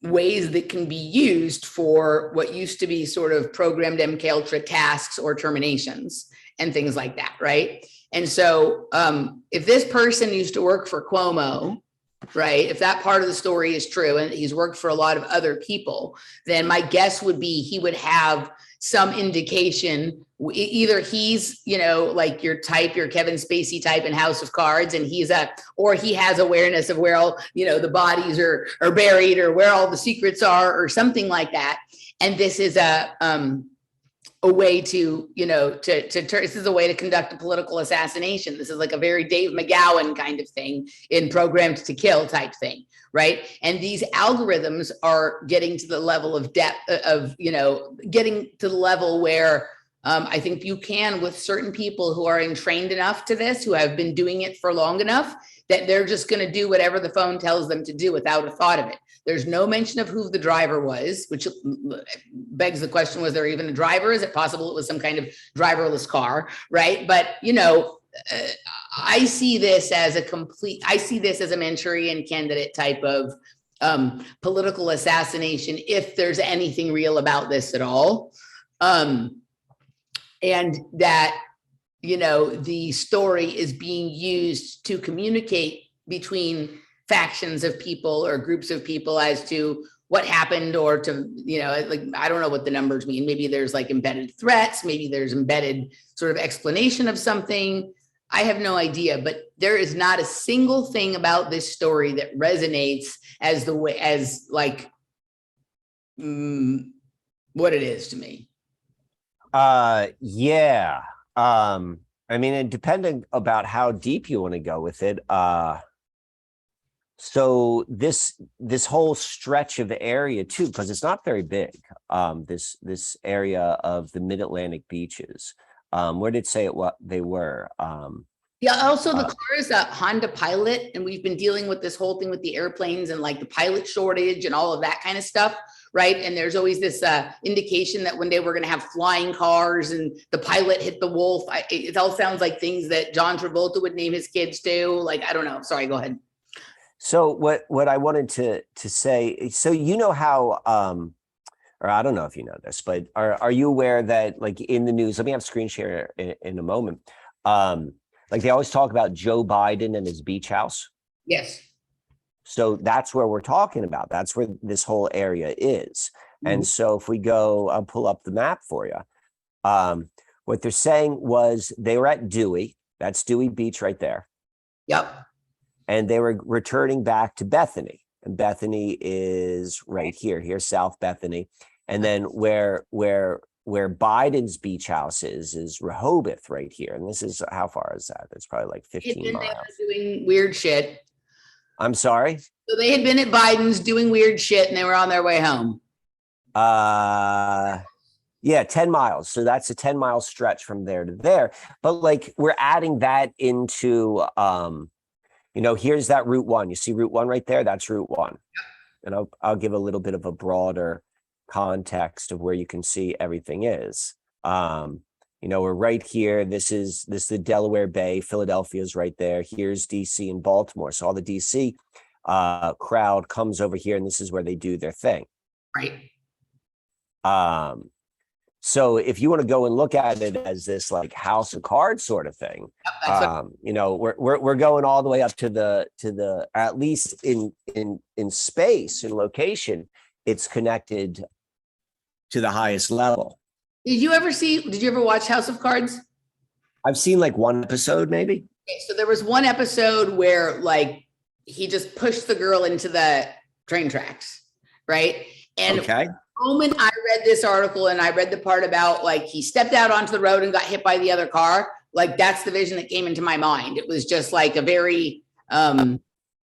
ways that can be used for what used to be sort of programmed MKUltra tasks or terminations and things like that, right? And so if this person used to work for Cuomo, right, if that part of the story is true and he's worked for a lot of other people, then my guess would be he would have some indication. Either he's, like your Kevin Spacey type in House of Cards, and or he has awareness of where all, the bodies are buried or where all the secrets are or something like that. And this is a way to, this is a way to conduct a political assassination. This is like a very Dave McGowan kind of thing in Programmed to Kill type thing, right? And these algorithms are getting to the level of depth of, getting to the level where I think you can, with certain people who are entrained enough to this, who have been doing it for long enough, that they're just going to do whatever the phone tells them to do without a thought of it. There's no mention of who the driver was, which begs the question, was there even a driver? Is it possible it was some kind of driverless car, right? But, I see this as a Manchurian candidate type of political assassination, if there's anything real about this at all. And that, the story is being used to communicate between factions of people or groups of people as to what happened, or to, like, I don't know what the numbers mean. Maybe there's like embedded threats, maybe there's embedded sort of explanation of something. I have no idea, but there is not a single thing about this story that resonates as what it is to me. Yeah. I mean, and depending about how deep you want to go with it, so this whole stretch of area too, because it's not very big, this area of the Mid-Atlantic beaches, where did it say what they were? Yeah, also the car is a Honda Pilot, and we've been dealing with this whole thing with the airplanes and like the pilot shortage and all of that kind of stuff, right? And there's always this indication that one day we're going to have flying cars and the pilot hit the wolf. It all sounds like things that John Travolta would name his kids to. Like, I don't know. Sorry, go ahead. So what I wanted to say, so how, or I don't know if you know this, but are you aware that like in the news, let me have screen share in a moment. Like they always talk about Joe Biden and his beach house. Yes. So that's where we're talking about. That's where this whole area is. Mm-hmm. And so if we go, I'll pull up the map for you. What they're saying was they were at Dewey. That's Dewey Beach right there. Yep. And they were returning back to Bethany. And Bethany is right here. Here's South Bethany. And then where Biden's beach house is Rehoboth right here. And this is, how far is that? It's probably like 15 miles. They were doing weird shit. I'm sorry? So they had been at Biden's doing weird shit and they were on their way home. Yeah, 10 miles. So that's a 10-mile stretch from there to there. But like we're adding that into You know, here's that route 1. You see route 1 right there? That's route 1. And I'll give a little bit of a broader context of where you can see everything is. You know, we're right here. This is the Delaware Bay. Philadelphia is right there. Here's DC and Baltimore. So all the DC crowd comes over here, and this is where they do their thing. Right. So if you want to go and look at it as this like house of cards sort of thing, you know, we're going all the way up to the at least in space, in location, it's connected to the highest level. Did you ever watch House of Cards? I've seen like one episode, maybe. Okay, so there was one episode where like he just pushed the girl into the train tracks, right? And okay. The moment I read this article and I read the part about like he stepped out onto the road and got hit by the other car, like that's the vision that came into my mind. It was just like a very, you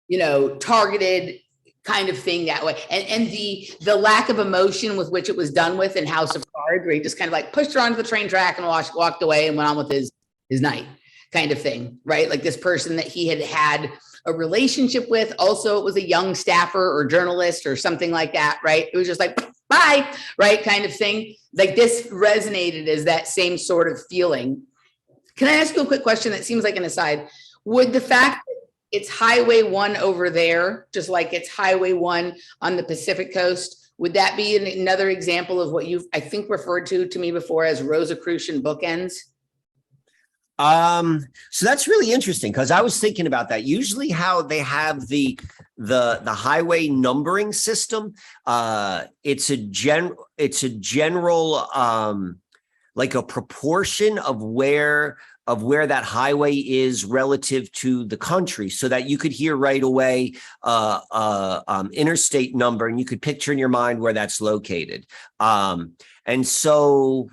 know, targeted kind of thing that way. And the lack of emotion with which it was done with in House of Cards, where he just kind of like pushed her onto the train track and walked away and went on with his night kind of thing, right? Like this person that he had a relationship with. Also, it was a young staffer or journalist or something like that, right? It was just like, bye, right? Kind of thing. Like this resonated as that same sort of feeling. Can I ask you a quick question that seems like an aside? Would the fact that it's Highway 1 over there, just like it's Highway 1 on the Pacific coast, would that be another example of what you've, I think, referred to me before as Rosicrucian bookends? So that's really interesting because I was thinking about that. Usually how they have the highway numbering system, it's a general like a proportion of where that highway is relative to the country, so that you could hear right away interstate number, and you could picture in your mind where that's located. And so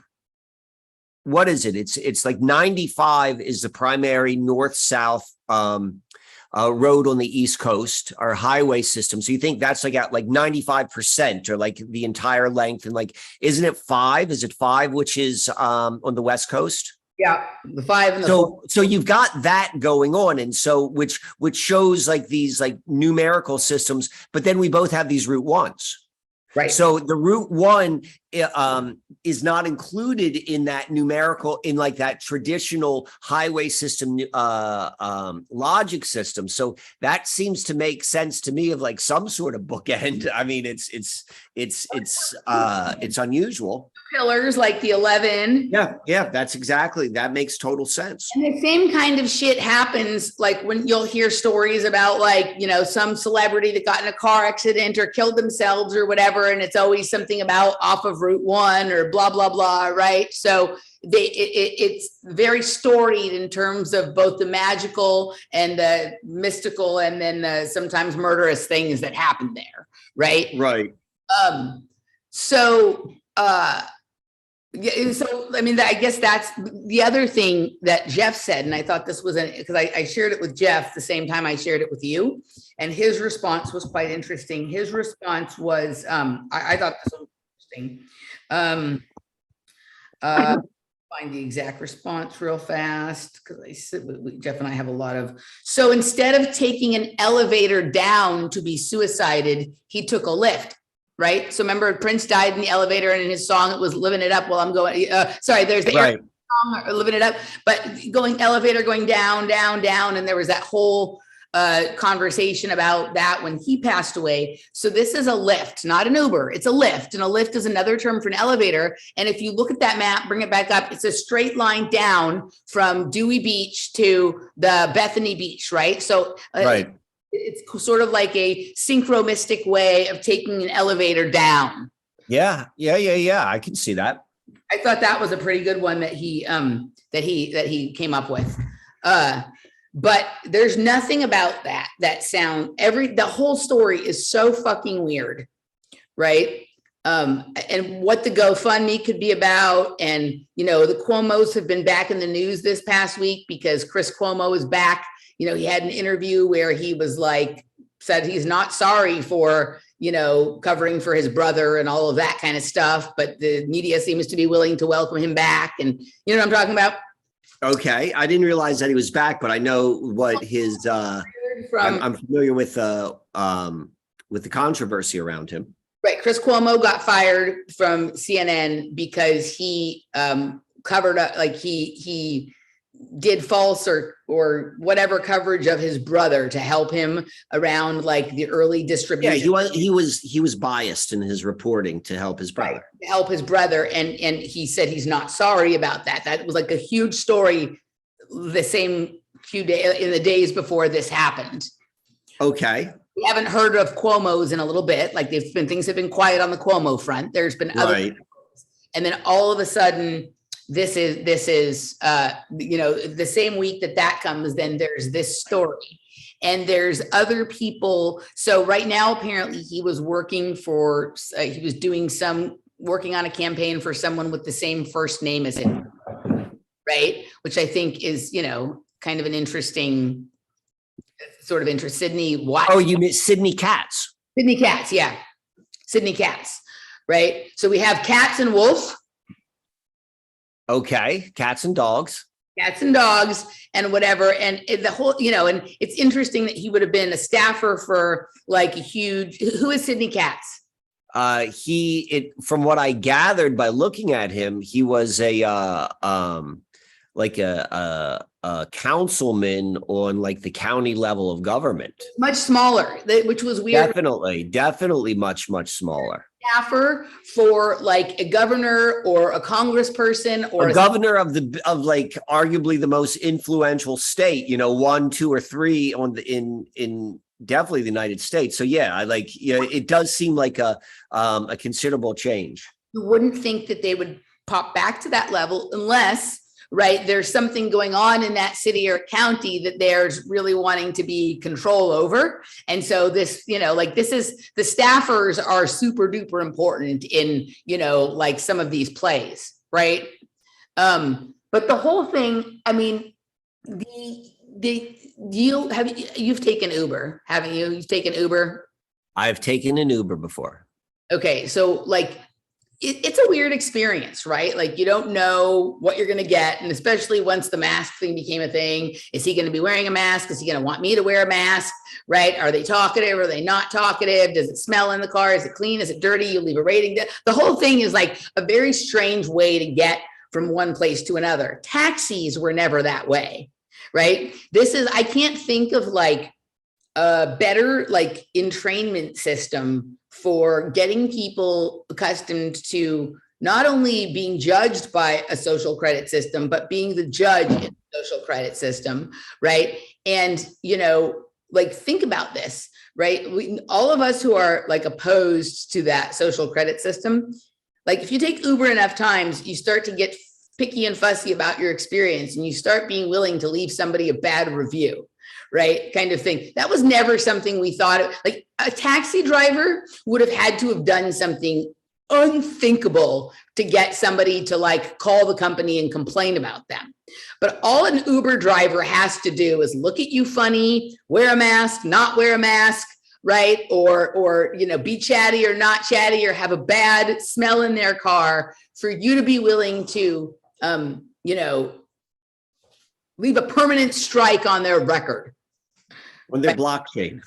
what is it? It's like 95 is the primary north-south road on the East Coast, our highway system. So you think that's like at like 95% or like the entire length, and like, isn't it 5? Is it 5, which is on the West Coast? Yeah, the 5 and the 4. So you've got that going on, and so which shows like these like numerical systems, but then we both have these route 1s. Right. So the route 1 is not included in that numerical, in like that traditional highway system logic system. So that seems to make sense to me of like some sort of bookend. I mean, it's unusual. Pillars like the 11. Yeah, that makes total sense. And the same kind of shit happens like when you'll hear stories about like, you know, some celebrity that got in a car accident or killed themselves or whatever, and it's always something about off of Route 1 or blah blah blah, right? So it's very storied in terms of both the magical and the mystical, and then the sometimes murderous things that happen there, right? Yeah, so I mean, I guess that's the other thing that Jeff said, and I thought this was because I shared it with Jeff the same time I shared it with you, and his response was quite interesting. His response was, I thought this was interesting. Find the exact response real fast because Jeff and I have a lot of. So instead of taking an elevator down to be suicided, he took a lift. Right. So remember, Prince died in the elevator, and in his song, it was living it up while I'm going. Sorry, there's the song, living it up, but going elevator, going down, down, down. And there was that whole conversation about that when he passed away. So this is a lift, not an Uber. It's a lift. And a lift is another term for an elevator. And if you look at that map, bring it back up, it's a straight line down from Dewey Beach to the Bethany Beach. Right. So it's sort of like a synchronistic way of taking an elevator down. Yeah. I can see that. I thought that was a pretty good one that he came up with. But there's nothing about that sound. The whole story is so fucking weird, right? And what the GoFundMe could be about. And, you know, the Cuomos have been back in the news this past week because Chris Cuomo is back. You know, he had an interview where he was like, said he's not sorry for, you know, covering for his brother and all of that kind of stuff. But the media seems to be willing to welcome him back. And you know what I'm talking about? Okay. I didn't realize that he was back, but I know what his From I'm familiar with the controversy around him. right, Chris Cuomo got fired from CNN because he covered up, like he did false or whatever coverage of his brother to help him around like the early Yeah, distribution. he was biased in his reporting to help his brother. Right, to help his brother, and he said he's not sorry about that. That was like a huge story the same few days in the days before this happened. Okay. We haven't heard of Cuomo's in a little bit. Like things have been quiet on the Cuomo front. There's been other, Right. and then all of a sudden, this is you know, the same week that comes, then there's this story, and there's other people. So right now, apparently, he was working for he was doing working on a campaign for someone with the same first name as him, right? Which I think is, you know, kind of an interesting sort of interest. Sidney what? Oh, you mean Sidney Katz? Sidney Katz, yeah. Sidney Katz, right? So we have Cats and Wolf. Okay. Cats and dogs. Cats and dogs and whatever. And the whole, you know, and it's interesting that he would have been a staffer for like a huge, who is Sidney Katz? From what I gathered by looking at him, he was a councilman on like the county level of government. Much smaller, which was weird. Definitely much smaller. Staffer for like a governor or a congressperson or a governor of like arguably the most influential state, you know, 1, 2, or 3 in definitely the United States. So yeah, it does seem like a considerable change. You wouldn't think that they would pop back to that level unless, right, there's something going on in that city or county that there's really wanting to be control over. And so this, you know, like this is, the staffers are super duper important in, you know, like some of these plays, right? But the whole thing, I mean, you've taken Uber, haven't you? You've taken Uber? I've taken an Uber before. Okay, so like, it's a weird experience, right? Like you don't know what you're going to get. And especially once the mask thing became a thing, is he going to be wearing a mask? Is he going to want me to wear a mask? Right? Are they talkative? Are they not talkative? Does it smell in the car? Is it clean? Is it dirty? You leave a rating. The whole thing is like a very strange way to get from one place to another. Taxis were never that way, right? I can't think of like a better like entrainment system for getting people accustomed to not only being judged by a social credit system, but being the judge in the social credit system, right? And, you know, like think about this, right? All of us who are like opposed to that social credit system, like if you take Uber enough times, you start to get picky and fussy about your experience and you start being willing to leave somebody a bad review. Right? Kind of thing. That was never something we thought of. Like a taxi driver would have had to have done something unthinkable to get somebody to like call the company and complain about them. But all an Uber driver has to do is look at you funny, wear a mask, not wear a mask, right? Or you know, be chatty or not chatty or have a bad smell in their car for you to be willing to, you know, leave a permanent strike on their record. On their blockchain.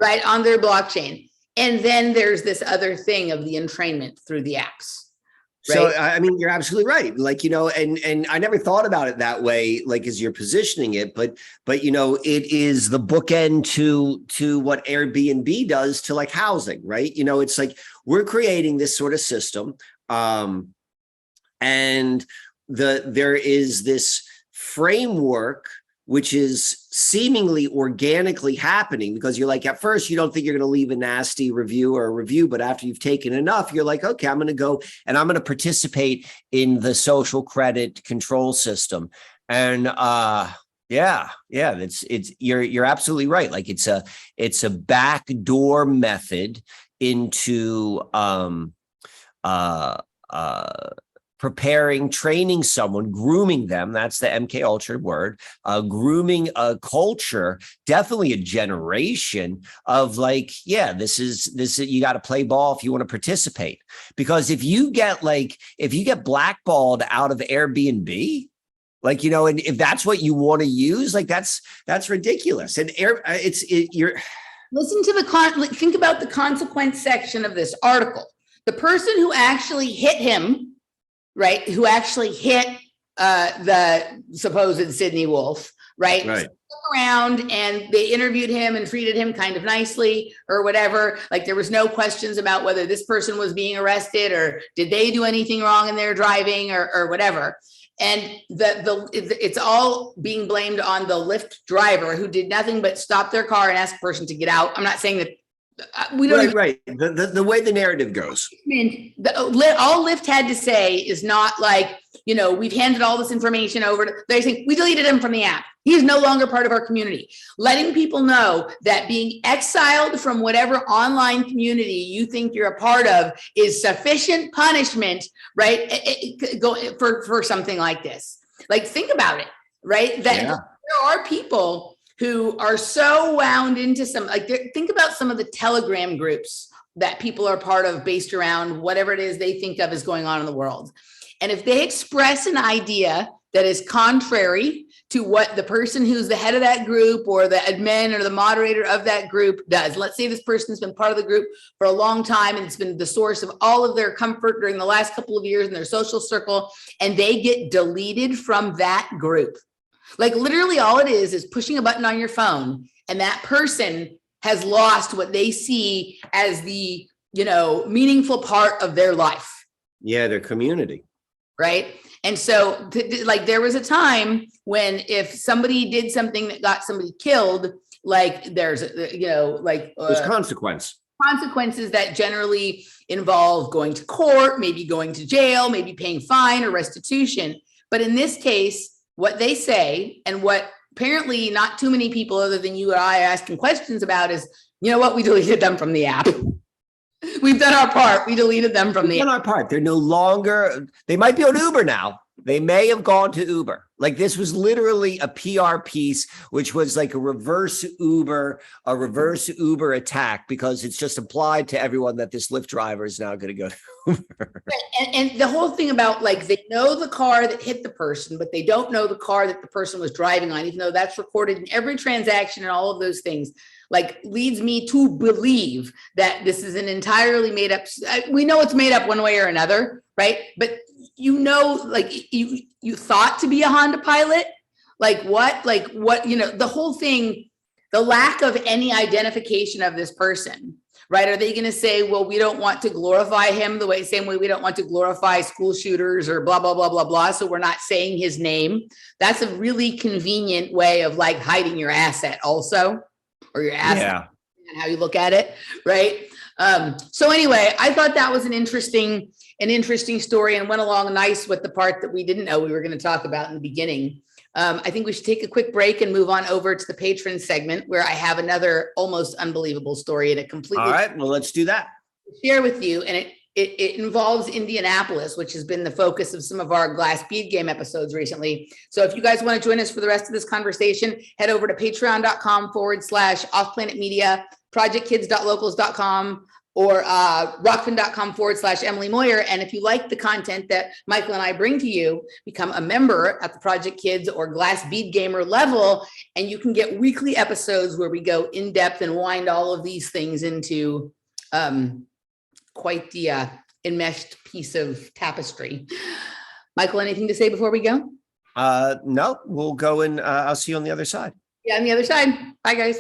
Right, on their blockchain. And then there's this other thing of the entrainment through the apps. Right? So, I mean, you're absolutely right. Like, you know, and I never thought about it that way, like as you're positioning it, but, you know, it is the bookend to what Airbnb does to like housing, right? You know, it's like we're creating this sort of system. And there is this framework which is seemingly organically happening because you're like, at first, you don't think you're going to leave a nasty review or a review, but after you've taken enough, you're like, okay, I'm going to go and I'm going to participate in the social credit control system. And you're absolutely right. Like it's a backdoor method into preparing, training someone, grooming them. That's the MK Ultra word. Grooming a culture, definitely a generation of like, yeah, this is you got to play ball if you want to participate. Because if you get blackballed out of Airbnb, Like, and if that's what you want to use, like that's ridiculous. And you're Listen to think about the consequence section of this article. The person who actually hit him, right? Who actually hit the supposed Sidney Wolf, right? Right. Stuck around and they interviewed him and treated him kind of nicely or whatever. Like there was no questions about whether this person was being arrested or did they do anything wrong in their driving or whatever. And it's all being blamed on the Lyft driver who did nothing but stop their car and ask a person to get out. I'm not saying that we don't. Right. The way the narrative goes. All Lyft had to say is not like, we've handed all this information over. They're saying we deleted him from the app. He is no longer part of our community. Letting people know that being exiled from whatever online community you think you're a part of is sufficient punishment, right? For something like this. Like, think about it, right? That there are people who are so wound into think about some of the Telegram groups that people are part of based around whatever it is they think of as going on in the world. And if they express an idea that is contrary to what the person who's the head of that group or the admin or the moderator of that group does, let's say this person's been part of the group for a long time and it's been the source of all of their comfort during the last couple of years in their social circle, and they get deleted from that group. Like literally all it is pushing a button on your phone and that person has lost what they see as the, meaningful part of their life. Yeah, their community. Right. And so there was a time when if somebody did something that got somebody killed, like there's, there's consequences that generally involve going to court, maybe going to jail, maybe paying fine or restitution. But in this case, what they say and what apparently not too many people other than you and I are asking questions about is, we deleted them from the app. We've done our part. We deleted them from the app. We've done our part. They're no longer, they might be on Uber now. They may have gone to Uber. Like this was literally a PR piece, which was like a reverse Uber attack because it's just applied to everyone that this Lyft driver is now going to go to Uber. And the whole thing about they know the car that hit the person, but they don't know the car that the person was driving on, even though that's recorded in every transaction and all of those things, leads me to believe that this is an entirely made up. We know it's made up one way or another, right? But you thought to be a Honda pilot, the whole thing, the lack of any identification of this person, right? Are they going to say, well, we don't want to glorify him same way we don't want to glorify school shooters or blah, blah, blah, blah, blah. So we're not saying his name. That's a really convenient way of hiding your asset also, or your asset and how you look at it. Right. So anyway, I thought that was an interesting story and went along nice with the part that we didn't know we were going to talk about in the beginning. I think we should take a quick break and move on over to the patron segment where I have another almost unbelievable story and it completely. All right, well, let's do that. Share with you. And it involves Indianapolis, which has been the focus of some of our glass bead game episodes recently. So if you guys want to join us for the rest of this conversation, head over to patreon.com/offplanetmedia, projectkids.locals.com, or rockfin.com/Emily Moyer. And if you like the content that Michael and I bring to you, become a member at the Project Kids or Glass Bead Gamer level, and you can get weekly episodes where we go in depth and wind all of these things into quite the enmeshed piece of tapestry. Michael, anything to say before we go? No, we'll go and I'll see you on the other side. Yeah, on the other side. Bye, guys.